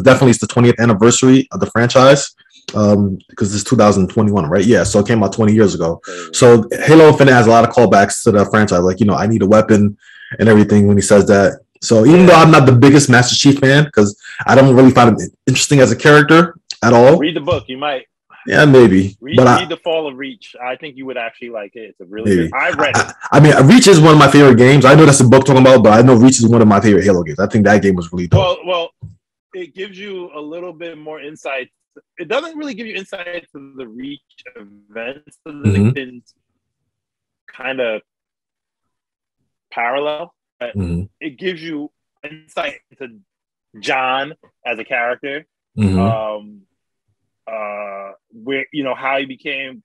definitely it's the 20th anniversary of the franchise. Because it's 2021, right? Yeah, so it came out 20 years ago. So Halo Infinite has a lot of callbacks to the franchise, like I need a weapon and everything when he says that. So even though I'm not the biggest Master Chief fan, because I don't really find him interesting as a character at all. Read the book, you might. Yeah, maybe. Read The Fall of Reach. I think you would actually like it. It's a really good. I read it. I mean, Reach is one of my favorite games. I know that's the book talking about, but I know Reach is one of my favorite Halo games. I think that game was really dope. Well, it gives you a little bit more insight. It doesn't really give you insight to the Reach events that have been kind of parallel. But it gives you insight into John as a character. Where how he became,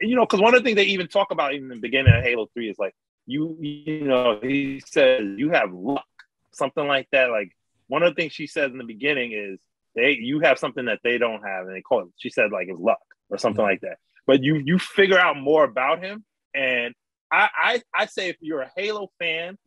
because one of the things they even talk about in the beginning of Halo 3 is like he says you have luck, something like that. Like one of the things she says in the beginning is you have something that they don't have, and they call it. She said like it's luck or something like that. But you figure out more about him, and I say if you're a Halo fan,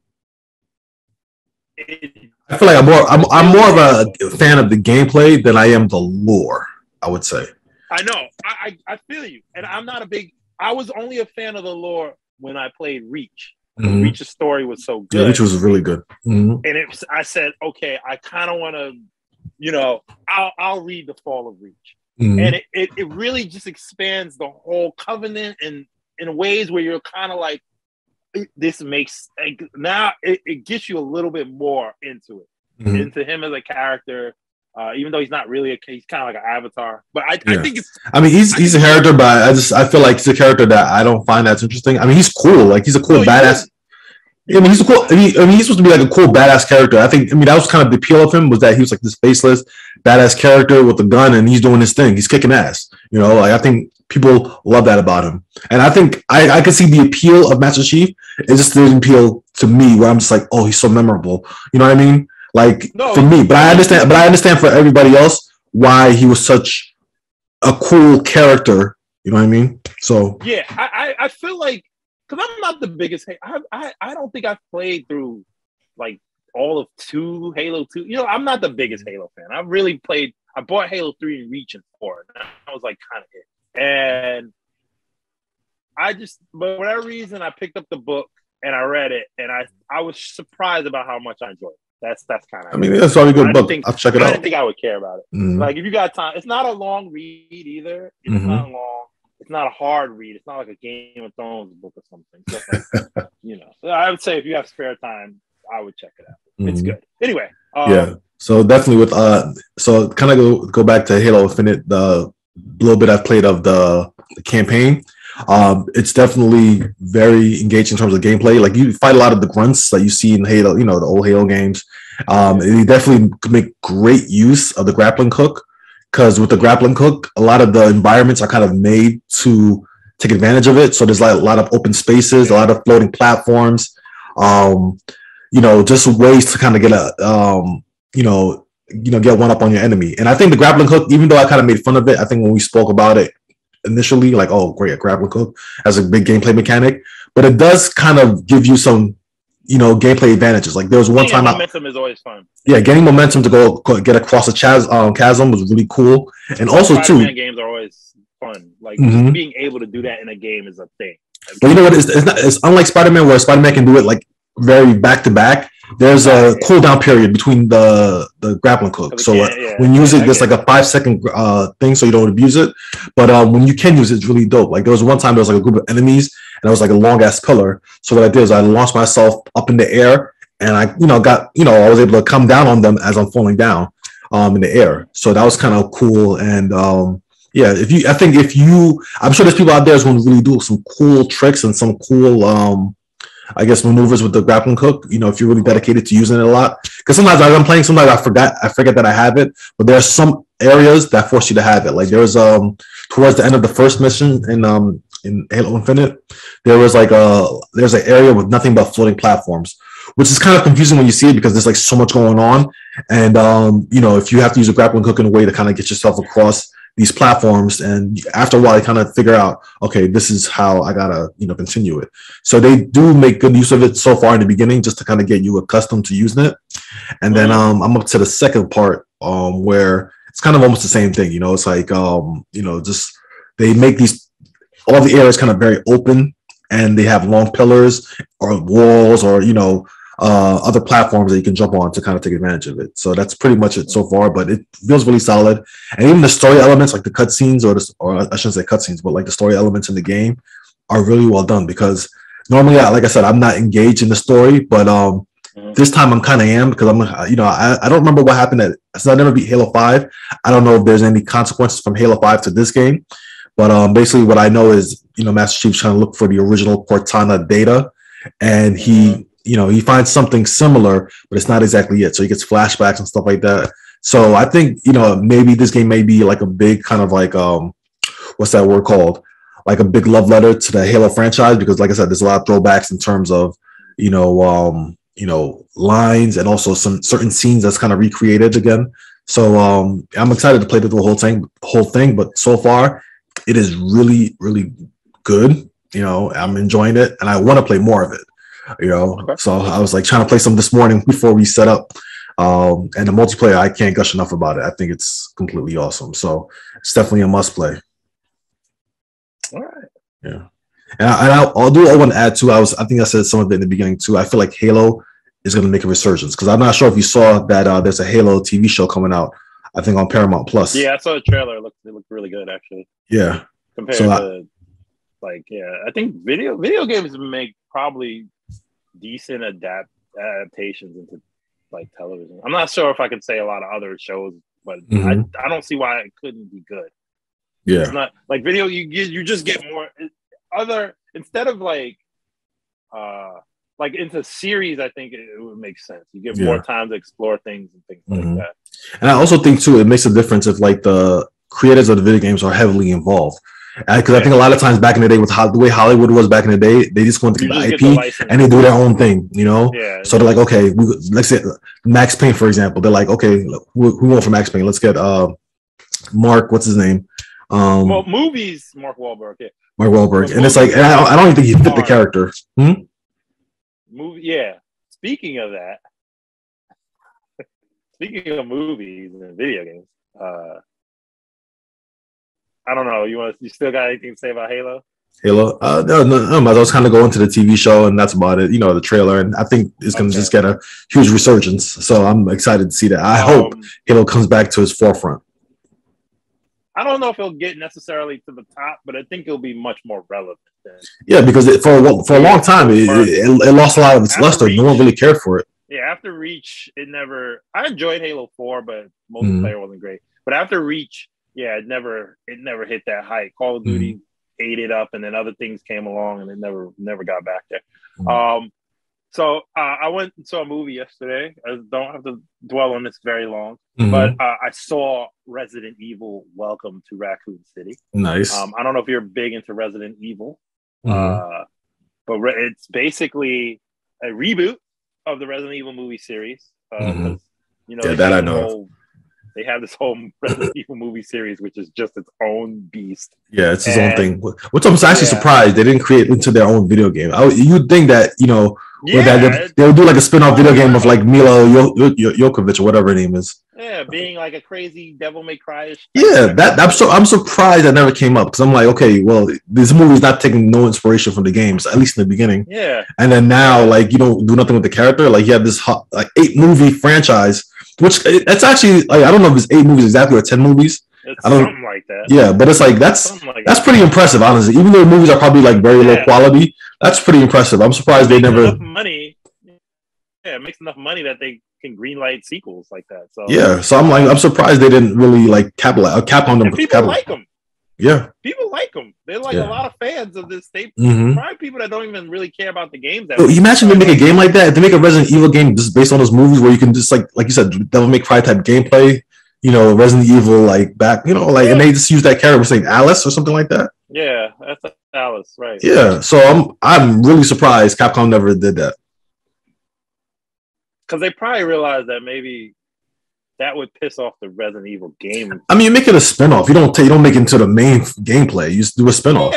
I feel like I'm more of a fan of the gameplay than I am the lore. I would say. I know. I feel you, and I'm not a big. I was only a fan of the lore when I played Reach. Reach's story was so good. Yeah, Reach was really good. And I said, okay, I kind of want to. I'll read The Fall of Reach. And it really just expands the whole Covenant and in ways where you're kind of like, this makes now it gets you a little bit more into it, into him as a character. Even though he's not really he's kind of like an avatar, but I think it's. I mean, he's a character, but I feel like he's a character that I don't find that's interesting. I mean, he's cool, like he's a cool badass. I mean, he's a cool. He's supposed to be like a cool badass character. I think. I mean, that was kind of the appeal of him, was that he was like this faceless badass character with a gun, and he's doing his thing. He's kicking ass. You know, like I think people love that about him, and I think I could see the appeal of Master Chief. It just didn't appeal to me, where I'm just like, oh, he's so memorable. You know what I mean? Like for me, but I understand. But I understand for everybody else why he was such a cool character. You know what I mean? So yeah, I feel like, because I'm not the biggest. I don't think I've played through like all of Halo 2. You know, I'm not the biggest Halo fan. I really played. I bought Halo 3 and Reach and 4. And I was like kind of it. And I just, but for whatever reason, I picked up the book and I read it, and I was surprised about how much I enjoyed it. That's kind of. I mean, it's already a good book. I'll check it out. I didn't think I would care about it. Like if you got time, it's not a long read either. It's not long. It's not a hard read. It's not like a Game of Thrones book or something. So, you know, I would say if you have spare time, I would check it out. It's good. Anyway. Yeah. So definitely with so kind of go back to Halo Infinite. The little bit I've played of the campaign. It's definitely very engaged in terms of gameplay. Like you fight a lot of the grunts that you see in Halo, you know, the old Halo games. You definitely could make great use of the grappling hook, because with the grappling hook, a lot of the environments are kind of made to take advantage of it. So there's like a lot of open spaces, a lot of floating platforms, you know, just ways to kind of get get one up on your enemy. And I think the grappling hook, even though I kind of made fun of it, I think when we spoke about it initially, like, oh, great, a grappling hook as a big gameplay mechanic, but it does kind of give you some, you know, gameplay advantages. Like there was one time momentum is always fun. Yeah, getting momentum to go get across a chasm was really cool. And also Spider-Man games are always fun. Like just being able to do that in a game is a thing. But you know what? It's unlike Spider-Man, where Spider-Man can do it like very back to back. There's a cooldown period between the grappling hook. So when you use it, there's like a 5-second thing, so you don't abuse it. But when you can use it, it's really dope. Like there was one time there was like a group of enemies, and it was like a long ass pillar. So what I did is I launched myself up in the air, and I I was able to come down on them as I'm falling down in the air. So that was kind of cool. And yeah, I'm sure there's people out there who's going to really do some cool tricks and some cool I guess maneuvers with the grappling hook, you know, if you're really dedicated to using it a lot. Because sometimes as I'm playing, sometimes I forget that I have it, but there are some areas that force you to have it. Like there was towards the end of the first mission in Halo Infinite, there's an area with nothing but floating platforms, which is kind of confusing when you see it, because there's like so much going on. And you know, if you have to use a grappling hook in a way to kind of get yourself across these platforms, and after a while you kind of figure out, okay, this is how I gotta, you know, continue it. So they do make good use of it so far in the beginning, just to kind of get you accustomed to using it. And then I'm up to the second part where it's kind of almost the same thing. You know, it's like you know, just they make all the areas kind of very open, and they have long pillars or walls, or you know, other platforms that you can jump on to kind of take advantage of it. So that's pretty much it so far, but it feels really solid. And even the story elements, like the cutscenes, or I shouldn't say cutscenes, but like the story elements in the game are really well done, because normally, like I said, I'm not engaged in the story, but this time I'm kind of am, because I don't remember what happened since I never beat Halo 5. I don't know if there's any consequences from Halo 5 to this game, but basically what I know is, you know, Master Chief's trying to look for the original Cortana data, and he finds something similar, but it's not exactly it. So he gets flashbacks and stuff like that. So I think, you know, maybe this game may be like a big kind of like, what's that word called? Like a big love letter to the Halo franchise, because like I said, there's a lot of throwbacks in terms of, lines, and also some certain scenes that's kind of recreated again. So I'm excited to play the whole thing, but so far it is really, really good. You know, I'm enjoying it, and I want to play more of it. You know, okay. So I was like trying to play some this morning before we set up. And the multiplayer, I can't gush enough about it. I think it's completely awesome. So it's definitely a must play. All right. Yeah. And I want to add too. I think I said some of it in the beginning too. I feel like Halo is going to make a resurgence, because I'm not sure if you saw that there's a Halo TV show coming out, I think on Paramount Plus. Yeah, I saw the trailer. It looked really good, actually. Yeah. Compared to I think video games make probably decent adaptations into like television. I'm not sure if I could say a lot of other shows, but I don't see why it couldn't be good. Yeah, it's not like video. You just get more other, instead of like like into series, I think it would make sense. You get more time to explore things and things like that. And I also think too, it makes a difference if like the creators of the video games are heavily involved. Because I think a lot of times back in the day, with the way Hollywood was back in the day, they just want to get the IP and they do their own thing, you know. So they're like, okay, let's say Max Payne, for example. They're like, okay, who went for Max Payne? Let's get Mark. What's his name? Well, movies, Mark Wahlberg. Yeah. Mark Wahlberg, and it's like, and I don't even think he fit the character. Movie, yeah. Speaking of that, speaking of movies and video games, I don't know. You still got anything to say about Halo? Halo? No. I was kind of going to the TV show, and that's about it. You know, the trailer, and I think it's going to just get a huge resurgence. So I'm excited to see that. I hope Halo comes back to its forefront. I don't know if it'll get necessarily to the top, but I think it'll be much more relevant. Yeah, because for a long time, it lost a lot of its luster. No one really cared for it. Yeah, after Reach, it never. I enjoyed Halo 4, but multiplayer wasn't great. But after Reach, yeah, it never hit that height. Call of Duty ate it up, and then other things came along, and it never got back there. So I went and saw a movie yesterday. I don't have to dwell on this very long, but I saw Resident Evil: Welcome to Raccoon City. Nice. I don't know if you're big into Resident Evil, but it's basically a reboot of the Resident Evil movie series. You know, that I know. They have this whole Resident Evil movie series, which is just its own beast. Yeah, it's his own thing. Which I'm actually surprised they didn't create into their own video game. You'd think that, you know, they would do like a spin-off video game of like Mila Jokovic or whatever her name is. Yeah, being like a crazy Devil May Cry-ish. Yeah, I'm surprised that never came up, because I'm like, okay, well, this movie's not taking no inspiration from the games, at least in the beginning. Yeah. And then now, like, you don't do nothing with the character. Like, you have this like 8-movie franchise, which it's actually like, I don't know if it's 8 movies exactly or 10 movies. It's something like that. Yeah, but it's like that's pretty impressive, honestly. Even though the movies are probably like very low quality, that's pretty impressive. I'm surprised they never enough money. Yeah, it makes enough money that they can greenlight sequels like that. So so I'm surprised they didn't really like Capcom them. People like them. Yeah, people like them. They're like a lot of fans of this. They probably people that don't even really care about the games. Yo, imagine they make a game like that. If they make a Resident Evil game just based on those movies, where you can just like you said, Devil May Cry type gameplay. You know, Resident Evil like back. You know, like and they just use that character saying Alice or something like that. Yeah, that's Alice, right? Yeah, so I'm really surprised Capcom never did that. Because they probably realized that maybe that would piss off the Resident Evil game. I mean, you make it a spinoff. You don't make it into the main gameplay. You just do a spinoff.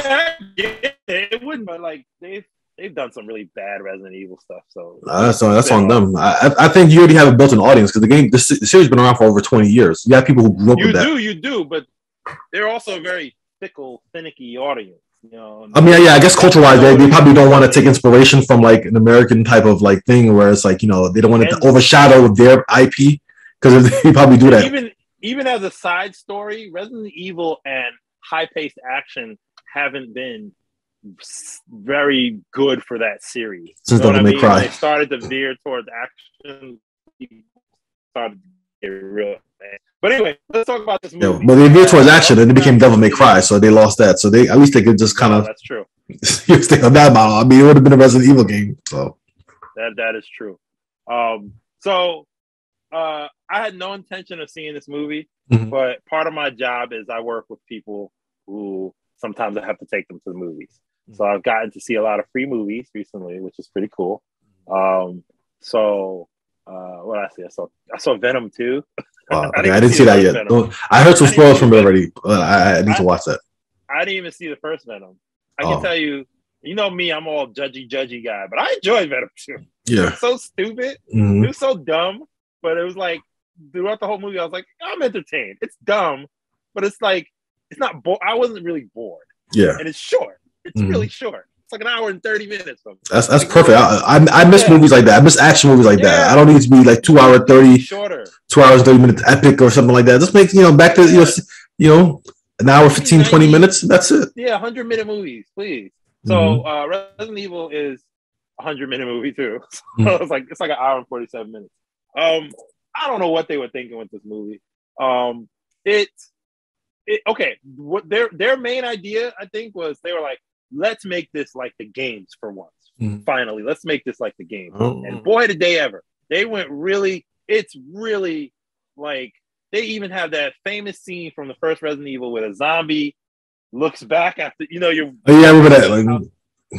Yeah, it wouldn't. But like they've done some really bad Resident Evil stuff. So that's on them. I think you already have a built-in audience, because the series has been around for over 20 years. You have people who grew up with that. You do, but they're also a very fickle, finicky audience. You know, I mean, I guess culture-wise, they probably don't want to take inspiration from like an American type of like thing, where it's like, you know, they don't want it to overshadow their IP, because they probably do that. Even as a side story, Resident Evil and high-paced action haven't been very good for that series. Since Devil May Cry, they started to veer towards action. Started to get real. But anyway, let's talk about this movie. But they veered towards action, and it became Devil May Cry, so they lost that. So they could just kind of. That's true. Stick on that model. I mean, it would have been a Resident Evil game. So that is true. So I had no intention of seeing this movie, but part of my job is I work with people who sometimes I have to take them to the movies. So I've gotten to see a lot of free movies recently, which is pretty cool. What I see, I saw Venom 2. Wow, okay, I didn't see that yet. I heard some spoilers from it already. I need to watch that. I didn't even see the first Venom. I can tell you, you know me, I'm all judgy guy, but I enjoyed Venom 2. Yeah. It was so stupid. It was so dumb, but it was like throughout the whole movie, I was like, I'm entertained. It's dumb, but it's like, it's not I wasn't really bored. Yeah. And it's short. It's really short. It's like an hour and 30 minutes. That's perfect. I miss movies like that. I miss action movies like that. I don't need to be like 2 hour 30 shorter. 2 hours 30 minutes epic or something like that. Just make back to an hour 15 20 minutes. That's it. Yeah, 100-minute movies, please. So Resident Evil is a 100-minute movie too. So it's like an hour and 47 minutes. I don't know what they were thinking with this movie. Okay. What their main idea, I think, was they were like, let's make this like the games for once. Finally, let's make this like the game. And boy, did they ever. They went really, it's really like, they even have that famous scene from the first Resident Evil where a zombie looks back after, you know, you're. Oh, yeah, I remember that. Like,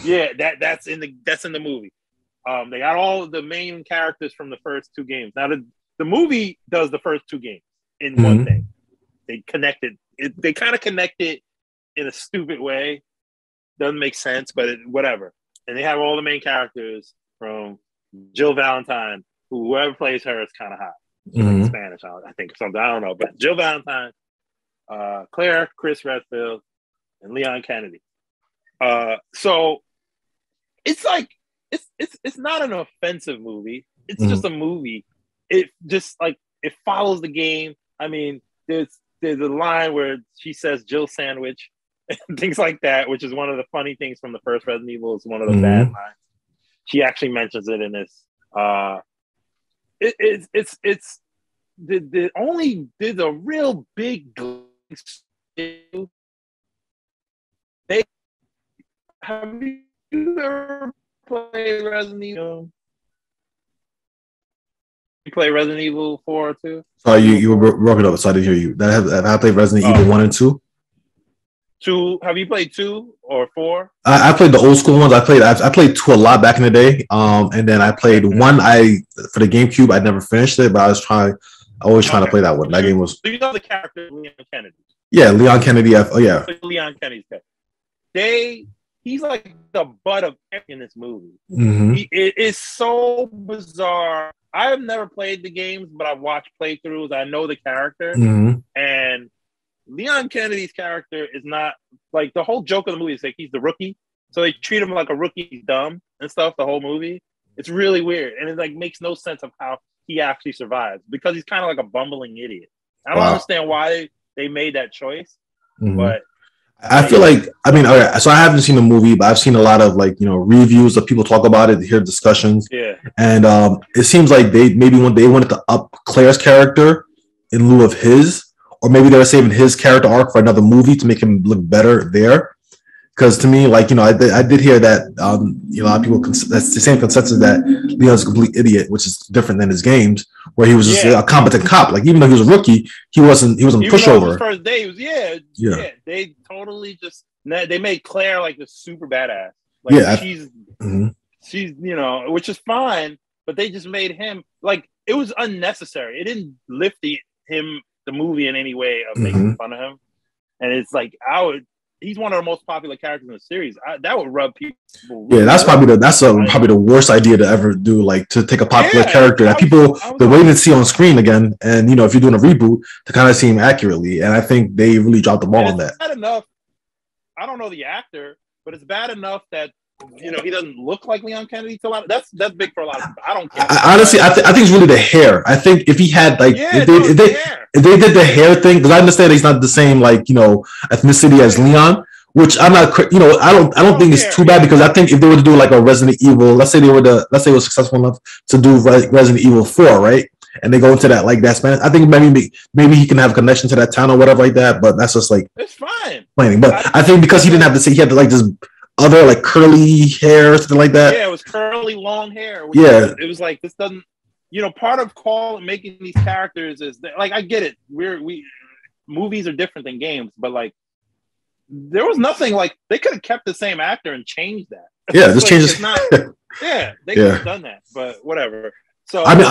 yeah, that's in the movie. They got all of the main characters from the first two games. Now the movie does the first two games in one thing. They connected. They kind of connected in a stupid way. Doesn't make sense, but whatever. And they have all the main characters from Jill Valentine, whoever plays her is kind of hot. Like Spanish, I think, or something. I don't know. But Jill Valentine, Claire, Chris Redfield, and Leon Kennedy. So it's like it's not an offensive movie. It's just a movie. It just like it follows the game. I mean, there's a line where she says Jill sandwich and things like that, which is one of the funny things from the first Resident Evil. It's one of the bad lines. She actually mentions it in this. It's the only there's a real big they have you ever played Resident Evil? You play Resident Evil 4 or 2? Sorry, you were broken up, so I didn't hear you. Have I played Resident Evil 1 and 2? 2. Have you played 2 or 4? I played the old school ones. I played 2 a lot back in the day. And then I played 1. For the GameCube, I never finished it, but I always trying to play that one. That game was. Do you know the character Leon Kennedy? Yeah, Leon Kennedy. Yeah, Leon Kennedy's character. He's like the butt of everything in this movie. It is so bizarre. I have never played the games, but I've watched playthroughs. I know the character, and Leon Kennedy's character is not like the whole joke of the movie is like he's the rookie, so they treat him like a rookie, he's dumb and stuff. The whole movie, it's really weird, and it like makes no sense of how he actually survives because he's kind of like a bumbling idiot. I don't understand why they made that choice, but I feel like so I haven't seen the movie, but I've seen a lot of like reviews of people talk about it, hear discussions, and it seems like they wanted to up Claire's character in lieu of his. Or maybe they were saving his character arc for another movie to make him look better there. Because to me, like, I did hear that a lot of people, that's the same consensus that Leon's a complete idiot, which is different than his games, where he was just a competent cop. Like, even though he was a rookie, he wasn't pushover. His first day, he was, they totally just, they made Claire like the super badass. Like, she's, which is fine, but they just made him, like, it was unnecessary. It didn't lift the movie in any way of making fun of him. And it's like, he's one of the most popular characters in the series. That would rub people. That's probably the worst idea to ever do. Like to take a popular character that people they're waiting to see on screen again, and if you're doing a reboot to kind of see him accurately. And I think they really dropped the ball on that. Bad enough. I don't know the actor, but it's bad enough that he doesn't look like Leon Kennedy to a lot. That's big for a lot of people. I don't care. Honestly, I think it's really the hair. I think if he had like if they did the hair thing, because I understand he's not the same ethnicity as Leon, which I'm not. I don't think it's too bad because I think if they were to do like a Resident Evil, let's say it was successful enough to do Resident Evil 4, right? And they go into that like that Spanish. I think maybe he can have a connection to that town or whatever like that. But that's just like it's fine. Planning. But I think because he didn't have to say he had to like this other like curly hair or something like that. Yeah, it was curly long hair. It was like this doesn't. Part of making these characters is that, like I get it. Movies are different than games, but like there was nothing like they could have kept the same actor and changed that. Yeah, just change it. They could have done that, but whatever. So I mean,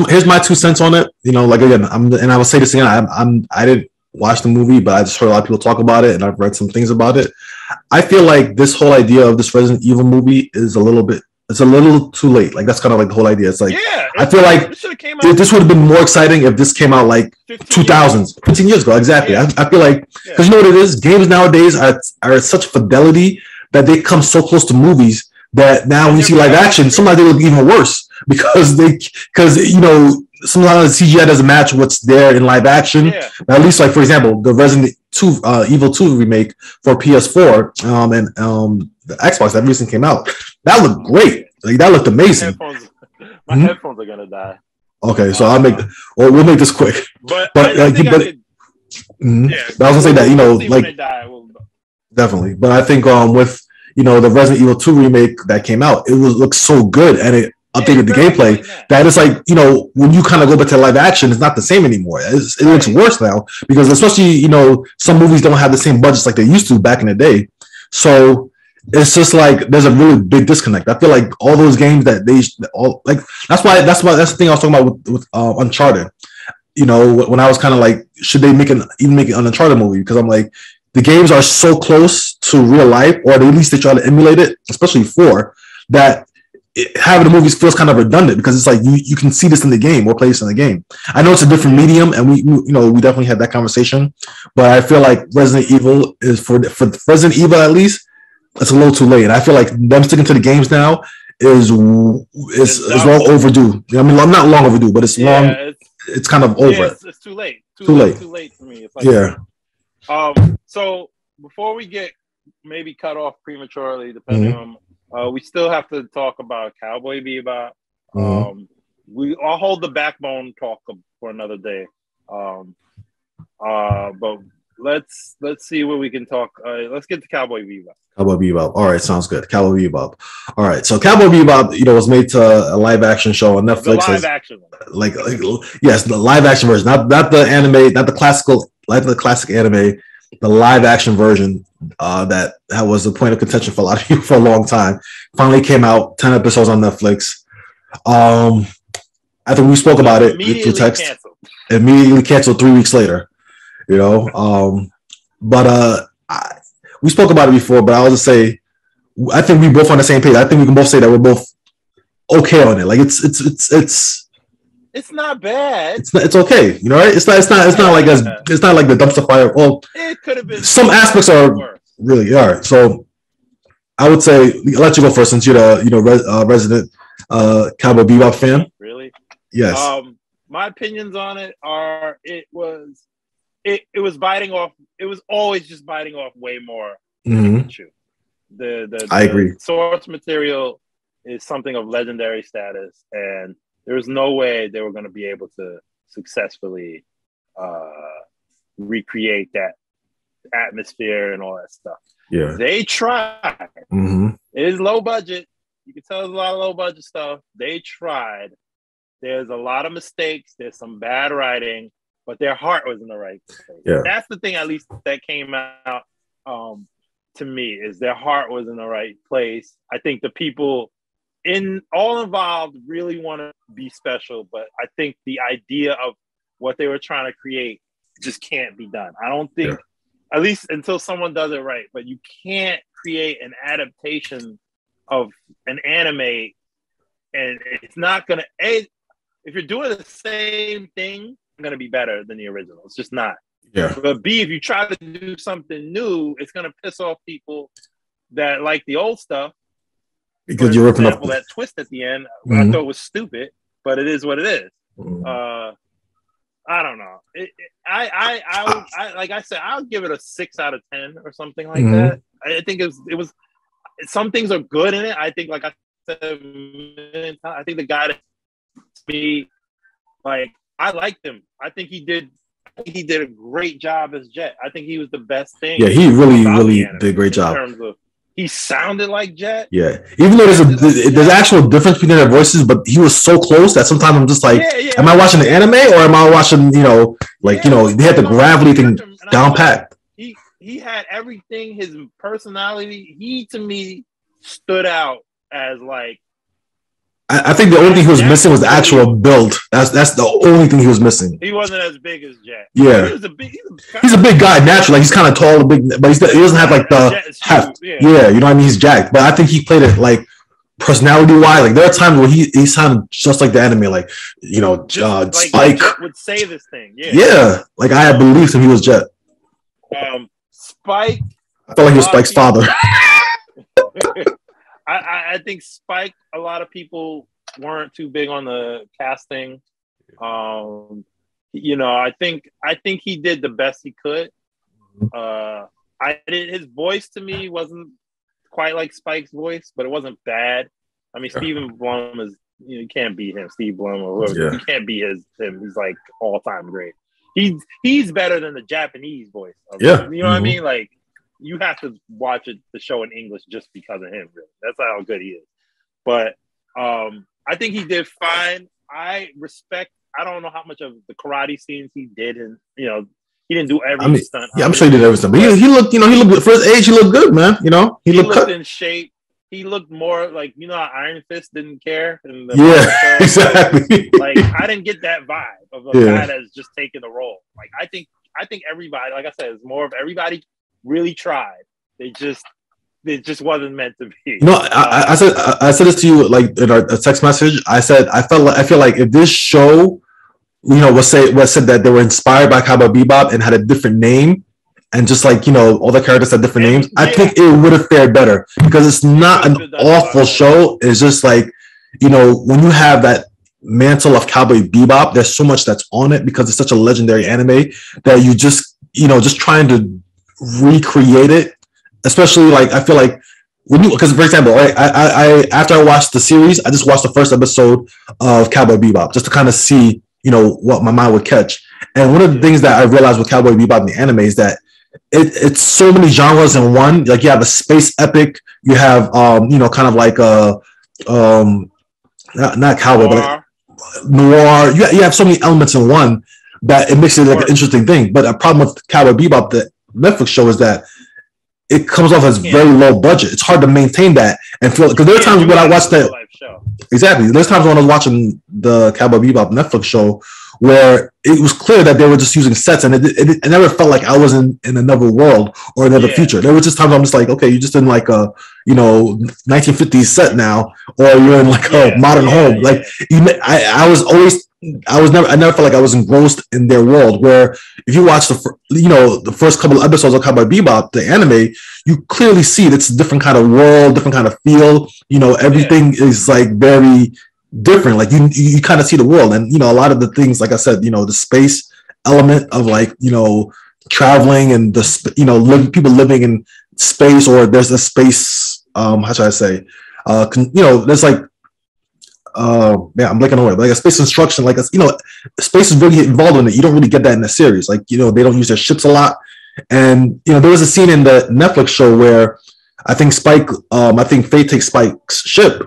here's my 2 cents on it. Like again, I will say this again. I didn't watch the movie, but I just heard a lot of people talk about it, and I've read some things about it. I feel like this whole idea of this Resident Evil movie is a little too late. Like that's kind of like the whole idea. It's like I feel like this would have been more exciting if this came out like 2000s, 15 years ago. Exactly. I feel like because you know what it is. Games nowadays are at such fidelity that they come so close to movies that now when you see live action, sometimes they look even worse because sometimes CGI doesn't match what's there in live action. At least, like for example, the Resident Evil 2 remake for PS4 and the Xbox that recently came out, that looked great. Like that looked amazing. My headphones are gonna die. Okay, so we'll make this quick. But I was gonna say that like definitely. But I think with the Resident Evil 2 remake that came out, it looks so good, and it updated the gameplay that it's like, when you kind of go back to live action, it's not the same anymore. It looks worse now because especially, some movies don't have the same budgets like they used to back in the day. So it's just like there's a really big disconnect. I feel like all those games that that's the thing I was talking about with Uncharted. When I was kind of like, should they make an Uncharted movie? Because I'm like, the games are so close to real life, or at least they try to emulate it, especially 4, that having the movies feels kind of redundant because it's like you can see this in the game or play this in the game. I know it's a different medium, and we definitely had that conversation, but I feel like Resident Evil is for Resident Evil at least, it's a little too late. And I feel like them sticking to the games now is long overdue. I mean, I'm not long overdue, but it's long. It's kind of over. Yeah, it's too late. Too late for me. It's like, So before we get maybe cut off prematurely, depending on. We still have to talk about Cowboy Bebop. I'll hold the backbone talk for another day. But let's see what we can talk. Let's get to Cowboy Bebop. Cowboy Bebop. All right, sounds good. Cowboy Bebop. All right, so Cowboy Bebop, was made to a live action show on Netflix. The live action one. Yes, the live action version, not the anime, not the classic anime. The live action version that was a point of contention for a lot of people for a long time finally came out. 10 episodes on Netflix. I think we spoke about it through text. Immediately canceled 3 weeks later. But we spoke about it before. But I'll just say, I think we both on the same page. I think we can both say that we're both okay on it. Like it's not bad. It's okay, right? It's not like the dumpster fire. Well, it could have been. Some aspects are worse. Really all right. So I would say I'll let you go first since you're the resident Cowboy Bebop fan. Really? Yes. My opinions on it are it was biting off. It was always just biting off way more than you. I agree. Source material is something of legendary status, and there's no way they were going to be able to successfully recreate that atmosphere and all that stuff. Yeah, they tried. It is low budget. You can tell there's a lot of low budget stuff. They tried. There's a lot of mistakes. There's some bad writing, but their heart was in the right place. Yeah, that's the thing. At least that came out to me is their heart was in the right place. I think the people all involved really want to be special, but I think the idea of what they were trying to create just can't be done. I don't think, at least until someone does it right, but you can't create an adaptation of an anime, and it's not going to, if you're doing the same thing, it's going to be better than the original. It's just not. Yeah. But B, if you try to do something new, it's going to piss off people that like the old stuff. Because you're ripping up that twist at the end. I thought was stupid, but it is what it is. I don't know. I like I said, I'll give it a 6 out of 10 or something like that. I think it was. Some things are good in it. I think, like I said, I think the guy that me, like, I liked him. I think he did a great job as Jet. I think he was the best thing. Yeah, he really did a great job. In terms of, he sounded like Jet. Yeah, even though there's actual difference between their voices, but he was so close that sometimes I'm just like, am I watching the anime or am I watching, they had the gravity thing down packed. He had everything. His personality, he to me stood out as like. I think the only thing he was missing was the actual build. That's the only thing he was missing. He wasn't as big as Jet. Yeah, he's a big guy naturally. Like, he's kind of tall, big, but he doesn't have like the heft. Yeah, you know what I mean. He's jacked, but I think he played it like personality wise. Like, there are times where he sounded just like the anime. Like, like Spike Jet would say this thing. Yeah. Like, I had believed him. He was Jet. Spike. I felt like he was Spike's father. I think Spike, a lot of people weren't too big on the casting. I think he did the best he could. His voice to me wasn't quite like Spike's voice, but it wasn't bad. I mean, Stephen Blum is, you can't beat him. Steve Blum or whoever, you can't beat him. He's like all time great. He's better than the Japanese voice. You know what I mean? Like, you have to watch the show in English just because of him. Really, that's how good he is. But I think he did fine. I don't know how much of the karate scenes he did, and he didn't do every stunt. Yeah, I'm sure he did every stunt. But he looked, he looked for his age. He looked good, man. He looked in shape. He looked more like how Iron Fist didn't care. Yeah, exactly. Like I didn't get that vibe of a guy that's just taking the role. Like I think everybody, like I said, it's more of everybody really tried. It just wasn't meant to be. I said this to you like in our text message. I said I feel like if this show, was said that they were inspired by Cowboy Bebop and had a different name, and just like all the characters had different names, I think it would have fared better because it's not an awful show. It's just like when you have that mantle of Cowboy Bebop, there's so much that's on it because it's such a legendary anime that you just trying to recreate it. Especially like I feel like because for example, right, I after I watched the series, I just watched the first episode of Cowboy Bebop just to kind of see what my mind would catch. And one of the things that I realized with Cowboy Bebop in the anime is that it's so many genres in one. Like you have a space epic, you have kind of like a not cowboy, but like noir. You have so many elements in one that it makes it like an interesting thing. But a problem with Cowboy Bebop, the Netflix show, is that it comes off as very low budget. It's hard to maintain that and feel because there are times when I watched that. Exactly, there's times when I was watching the Cowboy Bebop Netflix show where it was clear that they were just using sets, and it never felt like I was in another world or another future. There were just times I'm just like, okay, you're just in like a 1950s set now, or you're in like a modern home. Like I never felt like I was engrossed in their world. Where if you watch the first couple of episodes of Cowboy Bebop, the anime, you clearly see it's a different kind of world, different kind of feel. Everything is like very different. Like you kind of see the world, and a lot of the things, like I said, the space element of like traveling and the people living in space, or there's a space. How should I say? There's like. I'm blanking away, but like a space instruction, like space is really involved in it. You don't really get that in the series. Like they don't use their ships a lot, and there was a scene in the Netflix show where I think Faye takes Spike's ship,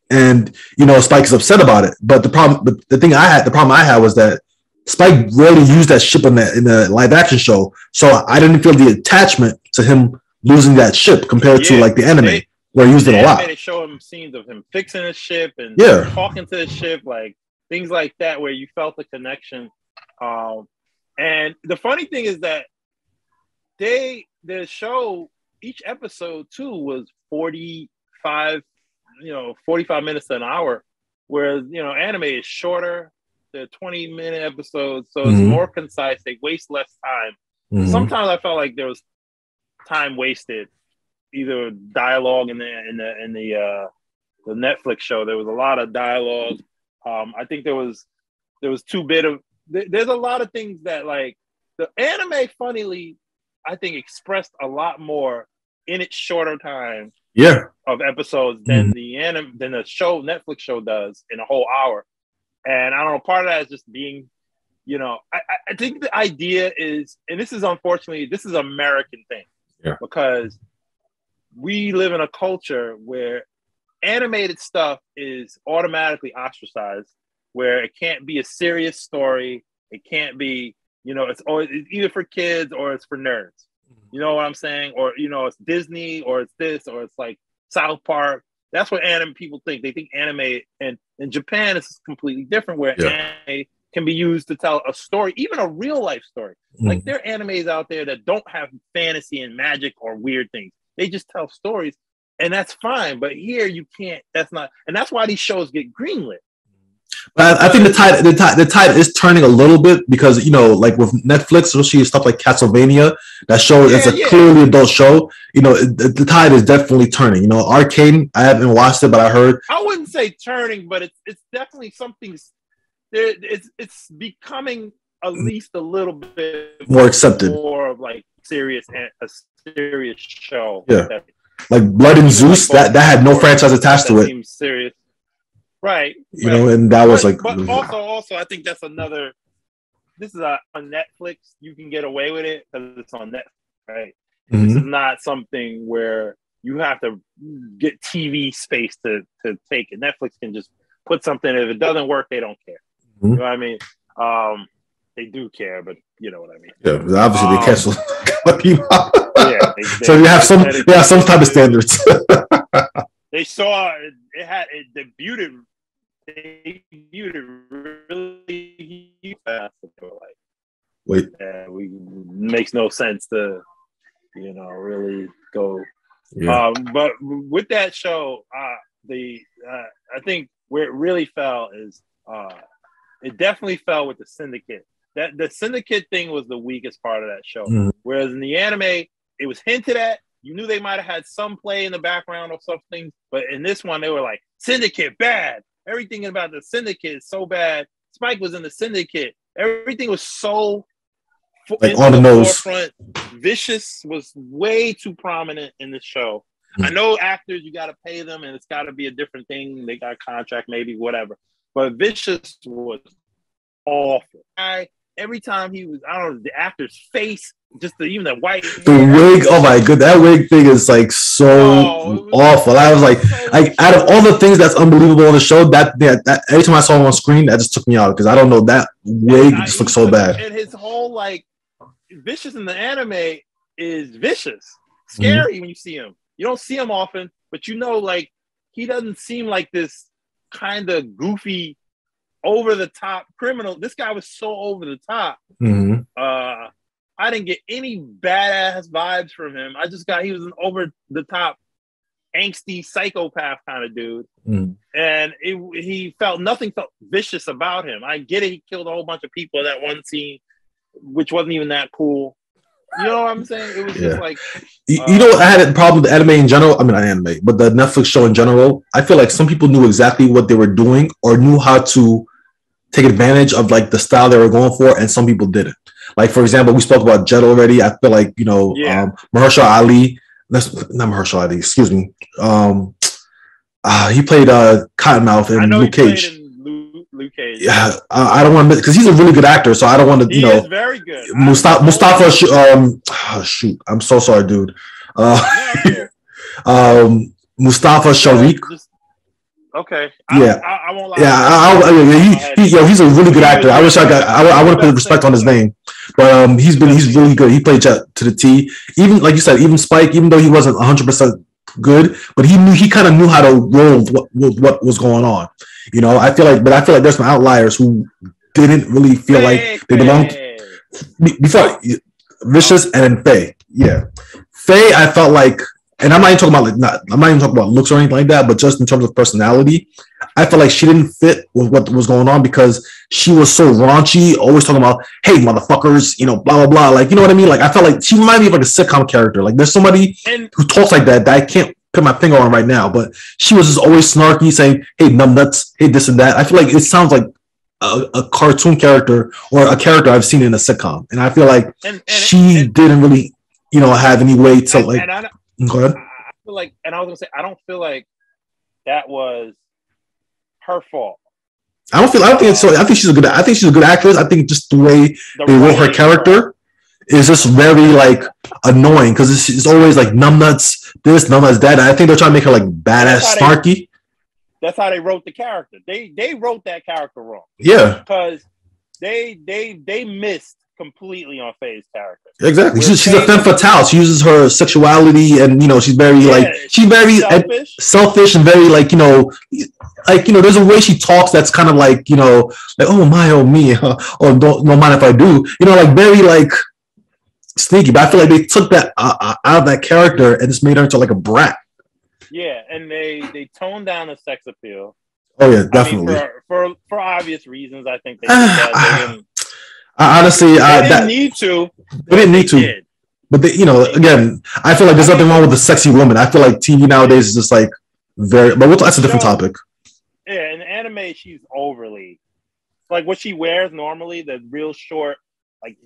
and Spike is upset about it. But the problem I had was that Spike rarely used that ship in the live action show, so I didn't feel the attachment to him losing that ship compared to like the anime. Where he used it a lot. They show him scenes of him fixing his ship and talking to his ship, like things like that, where you felt the connection. And the funny thing is that the show, each episode too was 45 minutes to an hour, whereas anime is shorter. They're 20-minute episodes, so it's more concise. They waste less time. Sometimes I felt like there was time wasted. Either dialogue in the Netflix show. There was a lot of dialogue. I think there was there's a lot of things that like the anime, funnily, I think expressed a lot more in its shorter time of episodes than than the Netflix show does in a whole hour. And I don't know, part of that is just being, I think the idea is, and this is unfortunately, this is an American thing because we live in a culture where animated stuff is automatically ostracized, where it can't be a serious story. It can't be, it's either for kids or it's for nerds. You know what I'm saying? Or, it's Disney or it's this, or it's like South Park. That's what anime people think. They think anime, and in Japan, it's completely different, where anime can be used to tell a story, even a real life story. Like there are animes out there that don't have fantasy and magic or weird things. They just tell stories, and that's fine. But here you can't. That's not, and that's why these shows get greenlit. But I think the tide is turning a little bit because like with Netflix, especially stuff like Castlevania, that show is a clearly adult show. The tide is definitely turning. Arcane, I haven't watched it, but I heard. I wouldn't say turning, but it's definitely something. It's becoming at least a little bit more accepted, more of like a serious show. Yeah, like Blood and Zeus, that had no franchise attached to it. Seems serious, right? And that was like. But also, I think that's another. This is on Netflix. You can get away with it because it's on Netflix, right? Mm-hmm. This is not something where you have to get TV space to take it. Netflix can just put something. If it doesn't work, they don't care. Mm-hmm. You know what I mean? They do care, but you know what I mean. Yeah, obviously they cancel. Yeah, so you have some type of standards. They saw it debuted really fast. They were like, wait, we makes no sense to, really go. Yeah. But with that show, I think where it really fell is it definitely fell with the Syndicate. That the Syndicate thing was the weakest part of that show. Mm-hmm. Whereas in the anime, it was hinted at. You knew they might have had some play in the background or something, but in this one, they were like, Syndicate, bad. Everything about the Syndicate is so bad. Spike was in the Syndicate. Everything was so like on the nose. Forefront. Vicious was way too prominent in the show. Mm-hmm. I know actors, you got to pay them, and it's got to be a different thing. They got a contract, maybe, whatever. But Vicious was awful. Every time he was, I don't know, the actor's face, just even the white the wig. Oh my god, that wig thing is like so awful. I was like out of all the things that's unbelievable on the show, that every time I saw him on screen, that just took me out because I don't know, that wig just looks so bad. And his whole Vicious in the anime is vicious, scary. Mm-hmm. When you see him, you don't see him often, but he doesn't seem like this kind of goofy, over the top criminal. This guy was so over the top. Mm-hmm. I didn't get any badass vibes from him. I just got he was an over the top, angsty psychopath kind of dude, and nothing felt vicious about him. I get it. He killed a whole bunch of people in that one scene, which wasn't even that cool. You know what I'm saying? It was just like I had a problem with the anime in general. I mean, not anime, but the Netflix show in general. I feel like some people knew exactly what they were doing or knew how to take advantage of the style they were going for, and some people didn't. Like, for example, we spoke about Jet already. I feel like Mahershala Ali. That's not Mahershala Ali. Excuse me. He played Cottonmouth in Luke Cage. Luke Cage. Yeah, I don't want to, because he's a really good actor, so I don't want to. He is very good. Mustafa. Shoot, I'm so sorry, dude. Mustafa Sharik. Okay. I won't lie. Yeah, he's a really good actor. I wish I would have put respect on his name, but he's really good. He played Jet to the T. Even like you said, even Spike, even though he wasn't 100% good, but he kind of knew how to roll what was going on. I feel like there's some outliers who didn't really feel like they belonged before Vicious and then Faye. Yeah, Faye, I felt like. And I'm not even talking about looks or anything like that, but just in terms of personality, I felt like she didn't fit with what was going on because she was so raunchy, always talking about, hey, motherfuckers, blah, blah, blah. Like, you know what I mean? Like, I felt like she reminded me of a sitcom character. Like, there's somebody who talks like that I can't put my finger on right now, but she was just always snarky, saying, hey, numbnuts, hey, this and that. I feel like it sounds like a cartoon character or a character I've seen in a sitcom. And I feel like she didn't really, have any way to go ahead. I feel like, and I was gonna say, I don't feel like that was her fault. I think so. I think she's a good actress. I think just the way they wrote her character is just very annoying because it's always like numbnuts this, numbnuts that. And I think they're trying to make her badass, snarky. That's how they wrote the character. They wrote that character wrong. Yeah, because they missed completely on Faye's character. Exactly. She's a femme fatale. She uses her sexuality and she's very she's very selfish and very there's a way she talks that's kind of oh my, oh me, or don't mind if I do. Very sneaky. But I feel like they took that out of that character and just made her into a brat. Yeah, and they toned down the sex appeal. Oh yeah, definitely. I mean, for obvious reasons, I think they did that. Honestly, they didn't need to. They didn't need to. But again, I feel like there's nothing wrong with a sexy woman. I feel like TV nowadays is just very. But that's a different topic. Yeah, in anime, she's overly what she wears normally, the real short,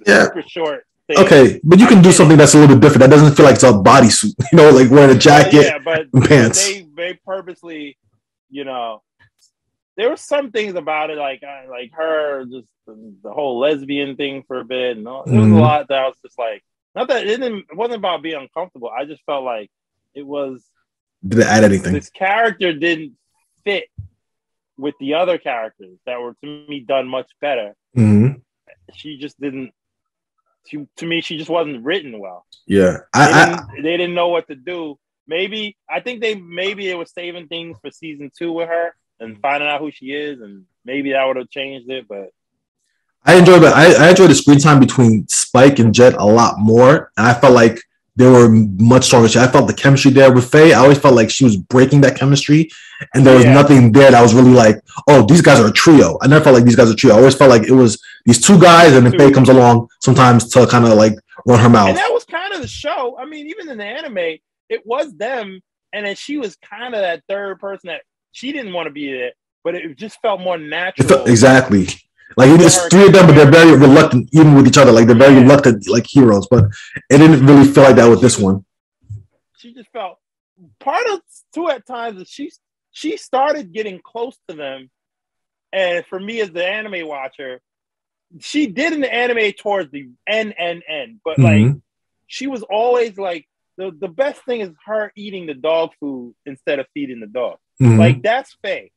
super short thing. Okay, but you can do something that's a little bit different. That doesn't feel like it's a bodysuit. Wearing a jacket and pants. They purposely, there were some things about it, like her, just the whole lesbian thing for a bit. And there was a lot that I was just like, Not that it wasn't about being uncomfortable. I just felt like it was. Did it add anything? This character didn't fit with the other characters that were to me done much better. Mm-hmm. She just didn't. To me, she just wasn't written well. Yeah, they didn't know what to do. Maybe they were saving things for season 2 with her and finding out who she is, and maybe that would have changed it. But I enjoyed that. I enjoyed the screen time between Spike and Jet a lot more, and I felt like they were much stronger. I felt the chemistry there with Faye. I always felt like she was breaking that chemistry, and there was nothing there that was really like, oh, these guys are a trio. I never felt like these guys are a trio. I always felt like it was these two guys, and then Faye comes along sometimes to kind of like run her mouth. And that was kind of the show. I mean, even in the anime, it was them, and then she was kind of that third person that she didn't want to be there, but it just felt more natural. Exactly. Like it is 3 of them, but they're very reluctant, even with each other. Like they're very reluctant, like heroes. But it didn't really feel like that with this one. She just felt part of too at times that she started getting close to them, and for me as the anime watcher, she did in the anime towards the end, but like she was always like the best thing is her eating the dog food instead of feeding the dog. Like that's Faye.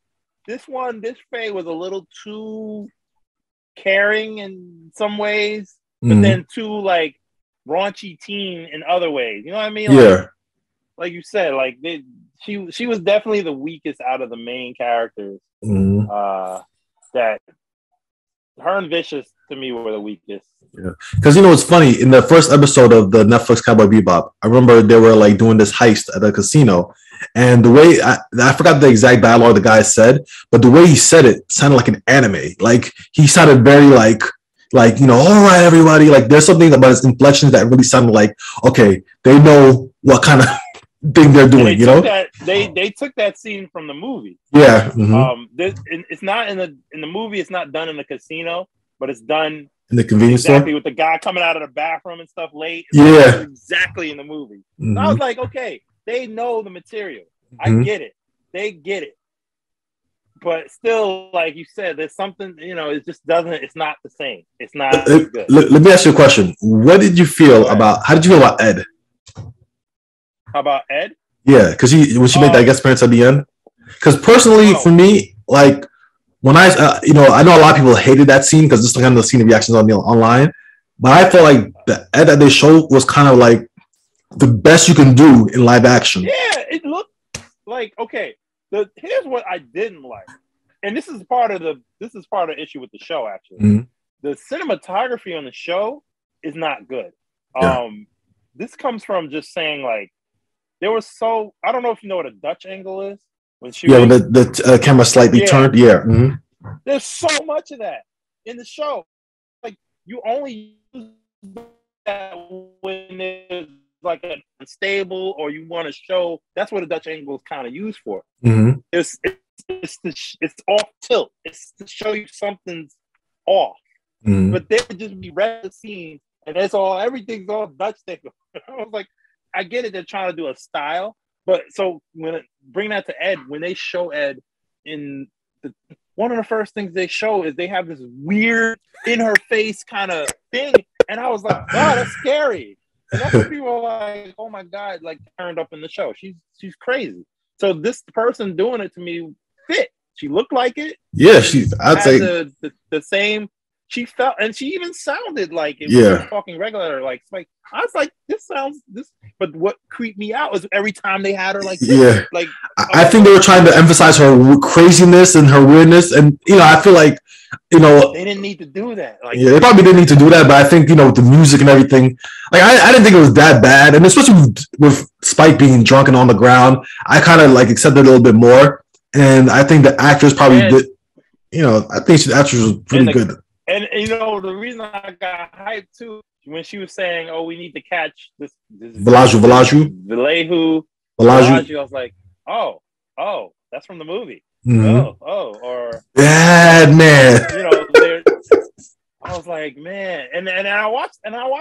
This Faye was a little too caring in some ways, but then too like raunchy teen in other ways. You know what I mean? Like you said, like she was definitely the weakest out of the main characters. That her and Vicious to me were the weakest. Yeah, because it's funny in the first episode of the Netflix Cowboy Bebop, I remember they were like doing this heist at a casino, and the way I forgot the exact dialogue the guy said, but the way he said it sounded like an anime. Like he sounded very like all right, everybody. Like there's something about his inflections that really sounded like okay, they know what kind of thing they're doing. They took that scene from the movie. Yeah. It's not in the movie. It's not done in the casino, but it's done in the convenience store with the guy coming out of the bathroom and stuff late. Yeah, exactly in the movie. So I was like, okay, they know the material. I get it. They get it. But still, like you said, there's something, it just doesn't, it's not the same. It's not good. Let me ask you a question. What did you feel how did you feel about Ed? How about Ed? Yeah, because when she made that guest appearance at the end. Because personally, for me, like when I know a lot of people hated that scene because this is kind of the scene of reactions online, but I felt like the Ed that they showed was kind of like the best you can do in live action. Yeah, it looked like okay. Here's what I didn't like, and this is part of the issue with the show. Actually, the cinematography on the show is not good. Yeah. This comes from just saying like there was I don't know if you know what a Dutch angle is when when the camera slightly turned. Yeah. There's so much of that in the show. Like you only use that when there's like a unstable or you want to show. That's what a Dutch angle is kind of used for. It's off tilt. It's to show you something's off. But they would just be regular scenes and everything's all Dutch thing. I was like, I get it. They're trying to do a style, but so bring that to Ed, when they show Ed one of the first things they show is they have this weird in her face kind of thing. And I was like, wow, that's scary. And that's what people are like, oh my God, like turned up in the show. She's crazy. So this person doing it to me fit. She looked like it. Yeah, I'd say the same. She felt, and she even sounded like it was talking regular. Like I was like, this. But what creeped me out was every time they had her like this. Yeah, like I think they were trying to emphasize her craziness and her weirdness, and I feel like they didn't need to do that. Like they probably didn't need to do that, but I think with the music and everything, like I didn't think it was that bad, and especially with Spike being drunk and on the ground, I kind of like accepted it a little bit more, and I think the actress probably did. I think the actress was pretty good. And the reason I got hyped too when she was saying, "Oh, we need to catch this Vallejo." I was like, "Oh, that's from the movie." Or bad man. I was like, man, and I watched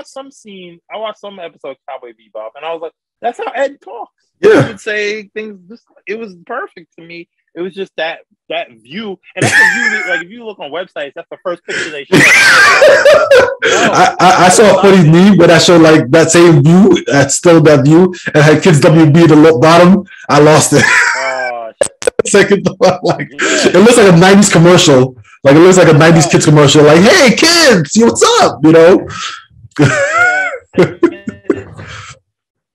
some scene. I watched some episode of Cowboy Bebop, and I was like, that's how Ed talks. Yeah, he would say things. It was perfect to me. It was just that view, and that's the view that, like, if you look on websites, that's the first picture they show. I saw a funny meme where I showed like that same view, that's still that view, and had Kids WB at the bottom. I lost it. Second thought, like it looks like a '90s commercial. Like it looks like a '90s kids commercial. Like, hey kids, what's up? You know.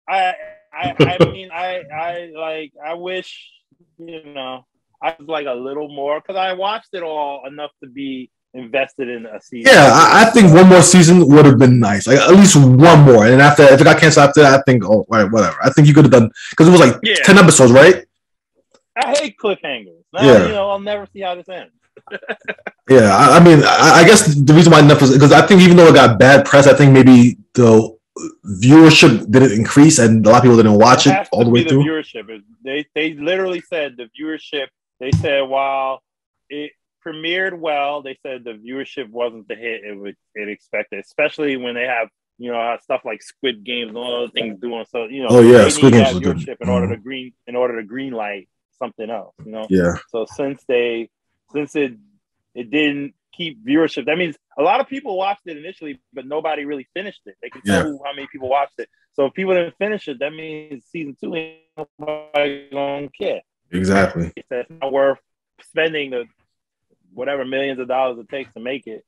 I mean, I wish, you know, I was like a little more, because I watched it all enough to be invested in a season. Yeah, I think one more season would have been nice. Like at least one more, and after, if it got canceled after that, I think, oh, all right, whatever. I think you could have done, because it was like 10 episodes, right? I hate cliffhangers. Now, you know, I'll never see how this ends. Yeah, I mean, I guess the reason why Netflix, because I think even though it got bad press, I think maybe the viewership didn't increase and a lot of people didn't watch it all the way through. The viewership, they literally said the viewership. They said while it premiered well, they said the viewership wasn't the hit it expected, especially when they have, you know, stuff like Squid Games and all those things doing. So, you know, Squid Games was viewership good. in order to green light something else, you know. Yeah. So since it didn't keep viewership, that means a lot of people watched it initially, but nobody really finished it. They can tell how many people watched it. So if people didn't finish it, that means season 2 ain't nobody gonna care. Exactly. It's not worth spending the whatever millions of dollars it takes to make it.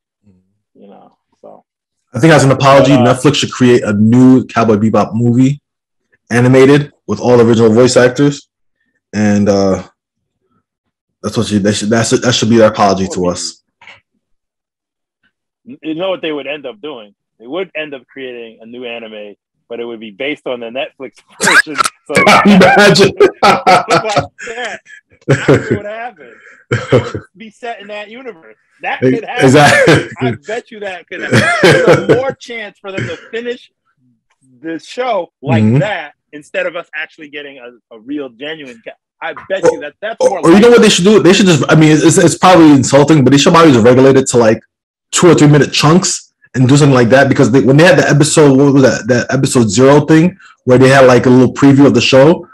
You know. So I think as an apology, Netflix should create a new Cowboy Bebop movie, animated with all original voice actors, and that's what that should be their apology to us. You know what they would end up doing? They would end up creating a new anime, but it would be based on the Netflix version. So imagine like that. That's what would happen. It would be set in that universe. That could happen. Exactly. I bet you that could happen. There's more chance for them to finish the show like that instead of us actually getting a real genuine. I bet you that's more. Or you know what they should do? They should just. I mean, it's probably insulting, but they should probably just regulate it to like 2 or 3 minute chunks and do something like that, because when they had the episode, what was that episode 0 thing where they had like a little preview of the show,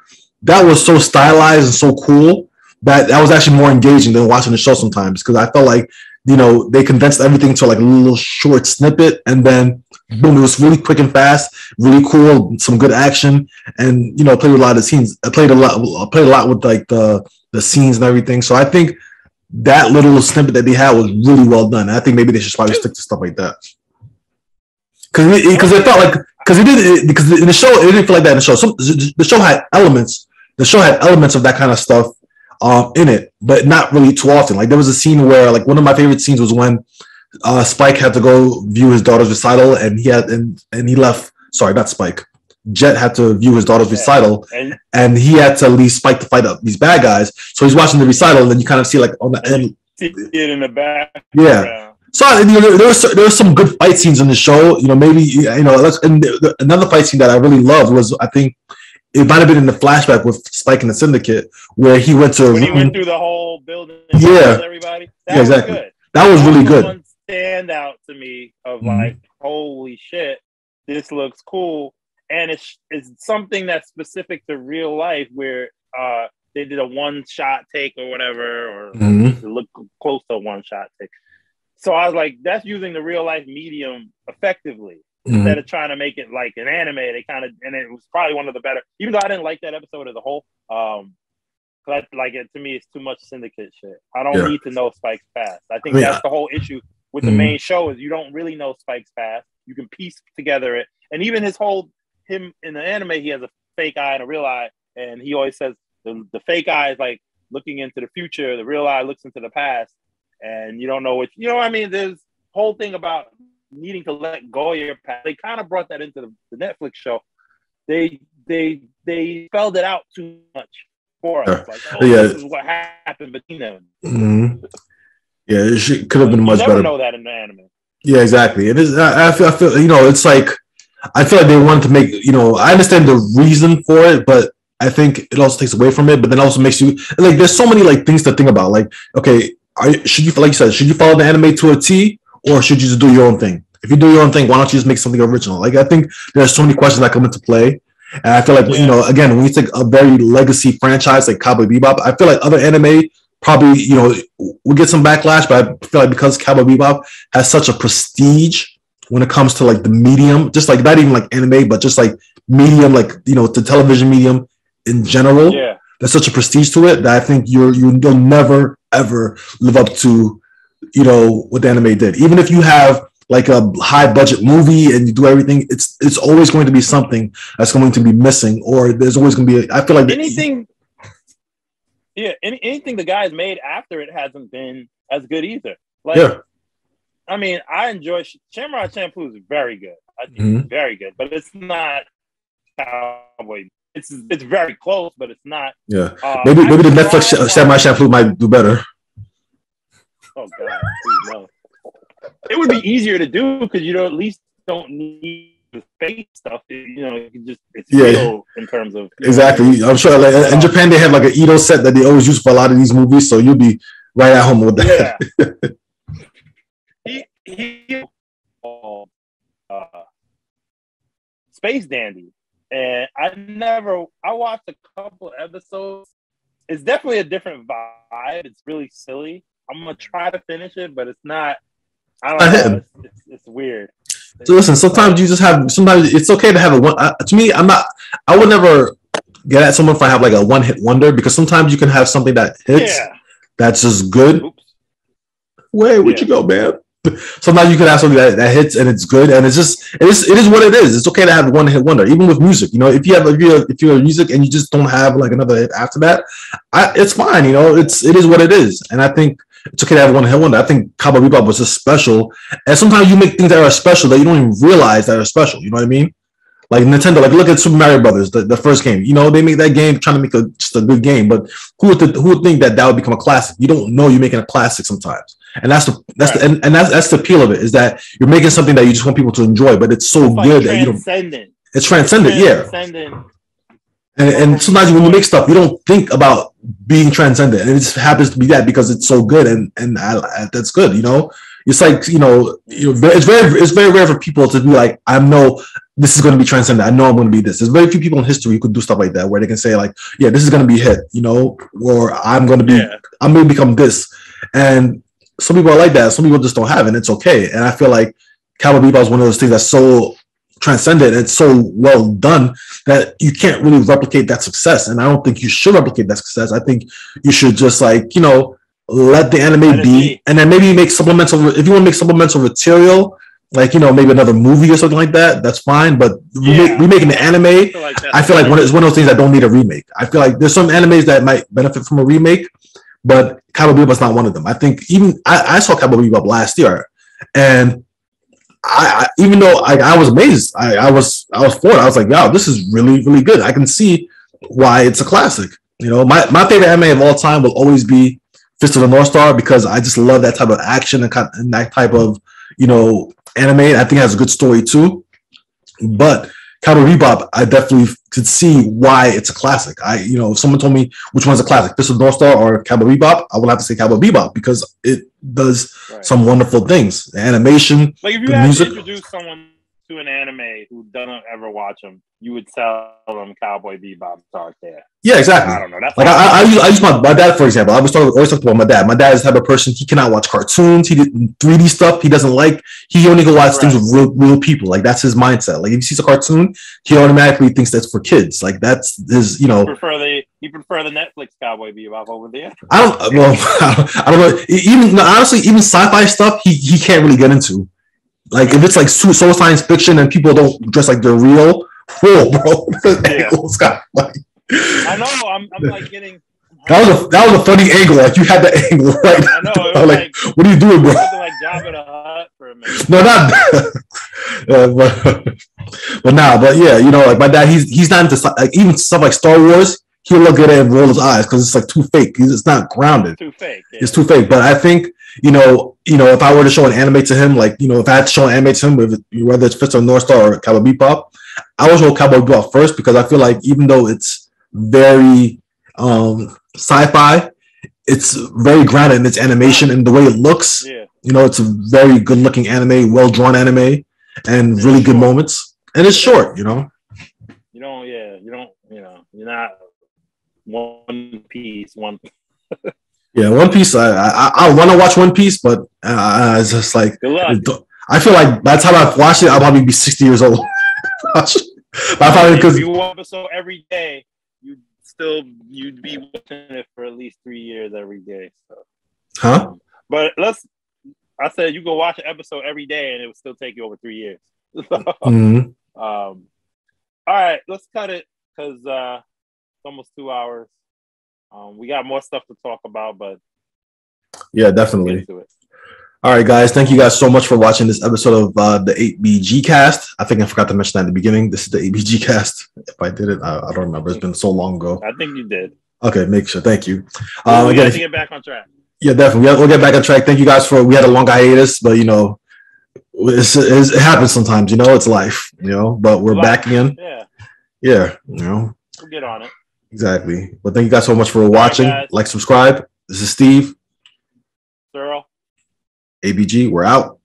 that was so stylized and so cool that was actually more engaging than watching the show sometimes, because I felt like, you know, they condensed everything to like a little short snippet, and then boom, it was really quick and fast, really cool, some good action, and, you know, played with a lot of the scenes. I played a lot with like the scenes and everything. So I think that little snippet that they had was really well done. I think maybe they should probably stick to stuff like that. Because it felt like, because in the show it didn't feel like that in the show. The show had elements. The show had elements of that kind of stuff in it, but not really too often. Like there was a scene where, like, one of my favorite scenes was when Spike had to go view his daughter's recital, and he left. Sorry, not Spike. Jet had to view his daughter's recital, and he had to leave Spike to fight up these bad guys. So he's watching the recital, and then you kind of see like on the end, see it in the back. Yeah. So, you know, there were some good fight scenes in the show. You know, maybe, you know, another fight scene that I really loved was, I think it might have been in the flashback with Spike and the Syndicate, where he went to when he went through the whole building. Everybody. That was exactly. Good. That was really good. One standout to me of like, holy shit, this looks cool, and it's something that's specific to real life, where they did a one-shot take or whatever, or look close to a one-shot take. So I was like, that's using the real life medium effectively instead of trying to make it like an anime. They and it was probably one of the better, even though I didn't like that episode as a whole. Like it, to me, it's too much Syndicate shit. I don't need to know Spike's past. I think that's the whole issue with the main show, is you don't really know Spike's past. You can piece together it. And even him in the anime, he has a fake eye and a real eye. And he always says the fake eye is like looking into the future. The real eye looks into the past. And you don't know you know what I mean? There's whole thing about needing to let go of your past. They kind of brought that into the Netflix show. They spelled it out too much for us. Like, this is what happened between them. Yeah, it could have been much better. You never know that in the anime. Yeah, exactly. It is. I feel, you know, it's like, I feel like they wanted to make, you know, I understand the reason for it, but I think it also takes away from it, but then also makes you, like, there's so many like things to think about. Like, okay, should you, like you said, should you follow the anime to a T, or should you just do your own thing? If you do your own thing, why don't you just make something original? Like, I think there's so many questions that come into play, And I feel like, you know, again, when you take a very legacy franchise like Cowboy Bebop, I feel like other anime probably, you know, will get some backlash, but I feel like because Cowboy Bebop has such a prestige when it comes to like the medium, just like not even like anime, but just like medium, like, you know, the television medium in general. Yeah. There's such a prestige to it that I think you'll never ever live up to, you know, what the anime did. Even if you have like a high budget movie and you do everything, it's always going to be something that's going to be missing, or there's always going to be. I feel like anything the guys made after it hasn't been as good either. Like, I mean, I enjoy Samurai Champloo is very good. I think it's very good, but it's not Cowboy. It's very close, but it's not. Yeah, maybe the Netflix Samurai Champloo might do better. Oh God, please no. It would be easier to do because you at least don't need the face stuff. You know, you can just real in terms of exactly. I'm sure like, in Japan they have like an Edo set that they always use for a lot of these movies, so you'll be right at home with that. He Space Dandy, and I watched a couple episodes. It's definitely a different vibe. It's really silly. I'm gonna try to finish it, but it's not. I don't know. It's weird. So listen, sometimes it's okay to have a one. To me, I would never get at someone if I have like a one hit wonder, because sometimes you can have something that hits that's just good. Oops. Where'd you go, man? Sometimes you can have something that hits and it's good, and it is what it is. It's okay to have one hit wonder, even with music. You know, if you're music and you just don't have like another hit after that, it's fine. You know, it is what it is, and I think it's okay to have one hit wonder. I think Cowboy Bebop was just special, and sometimes you make things that are special that you don't even realize that are special. You know what I mean? Like Nintendo, like look at Super Mario Brothers, the first game. You know, they make that game trying to make just a good game, but who would think that would become a classic? You don't know you're making a classic sometimes, and that's the appeal of it, is that you're making something that you just want people to enjoy, but it's so good that you don't. It's transcendent, yeah. And sometimes when you make stuff, you don't think about being transcendent, and it just happens to be that because it's so good, and that's good. You know, it's like it's very rare for people to be like, I know this is going to be transcendent. I know I'm going to be this. There's very few people in history who could do stuff like that, where they can say like, yeah, this is going to be a hit, you know, or I'm going to become this. And some people are like that. Some people just don't have it, and it's okay. And I feel like Cowboy Bebop is one of those things that's so transcendent and so well done that you can't really replicate that success. And I don't think you should replicate that success. I think you should just like, you know, let the anime be, and then maybe make supplemental. If you want to make supplemental material, like, you know, maybe another movie or something like that, that's fine. But remaking the anime, I feel like it's one of those things that don't need a remake. I feel like there's some animes that might benefit from a remake, but Cowboy Bebop is not one of them. I think even I saw Cowboy Bebop last year, and I even though I was amazed, I was for it. I was like, wow, this is really, really good. I can see why it's a classic. You know, my favorite anime of all time will always be Fist of the North Star, because I just love that type of action and that type of, you know, anime. I think it has a good story too. But Cowboy Bebop, I definitely could see why it's a classic. If someone told me which one's a classic, Fist of the North Star or Cowboy Bebop, I would have to say Cowboy Bebop, because it does some wonderful things. The animation, like if you had to introduce someone to an anime who doesn't ever watch them, you would tell them Cowboy Bebop start there. Yeah, exactly. I don't know. That's like I use my dad, for example. I always talk about my dad. My dad is the type of person, he cannot watch cartoons. He did 3D stuff. He doesn't like. He only go watch things with real people. Like that's his mindset. Like if he sees a cartoon, he automatically thinks that's for kids. Like that's his. You know. You prefer the Netflix Cowboy Bebop over there? I don't know. Even sci-fi stuff, he can't really get into. Like if it's like so science fiction and people don't dress like they're real, whoa, bro. I know. I'm like getting. That was a funny angle. Like you had the angle right. I know. It was like, what are you doing, bro? Like Jabba the Hutt for a minute. No, not that. But yeah, you know, like my dad, he's not into like even stuff like Star Wars. He'll look at it and roll his eyes because it's like too fake. It's not grounded. Too fake. Yeah. It's too fake. But I think, you know, if I were to show an anime to him, like, you know, if I had to show an anime to him, whether it's Fist of the North Star or Cowboy Bebop, I would show Cowboy Bebop first, because I feel like even though it's very sci-fi, it's very grounded in its animation and the way it looks. Yeah. You know, it's a very good-looking anime, well-drawn anime, and really good moments. And it's short, you know. You you're not One Piece. Yeah, One Piece. I want to watch One Piece, but it's just like I feel like by the time I've watched it, I'll probably be 60 years old. But I probably because you watch episode every day, you'd be watching it for at least 3 years every day. So. Huh? But I said you go watch an episode every day, and it would still take you over 3 years. All right, let's cut it because it's almost 2 hours. We got more stuff to talk about, but yeah, definitely. All right, guys. Thank you guys so much for watching this episode of the 8BGCAST. I think I forgot to mention that in the beginning. This is the 8BGCAST. If I did it, I don't remember. It's been so long ago. I think you did. Okay, make sure. Thank you. We have to get back on track. Yeah, definitely. We'll get back on track. Thank you guys we had a long hiatus, but it happens sometimes. It's life. But we're back again. Yeah. We'll get on it. Exactly. But thank you guys so much for watching. Like, subscribe. This is Steve. Sterl. 8BG, we're out.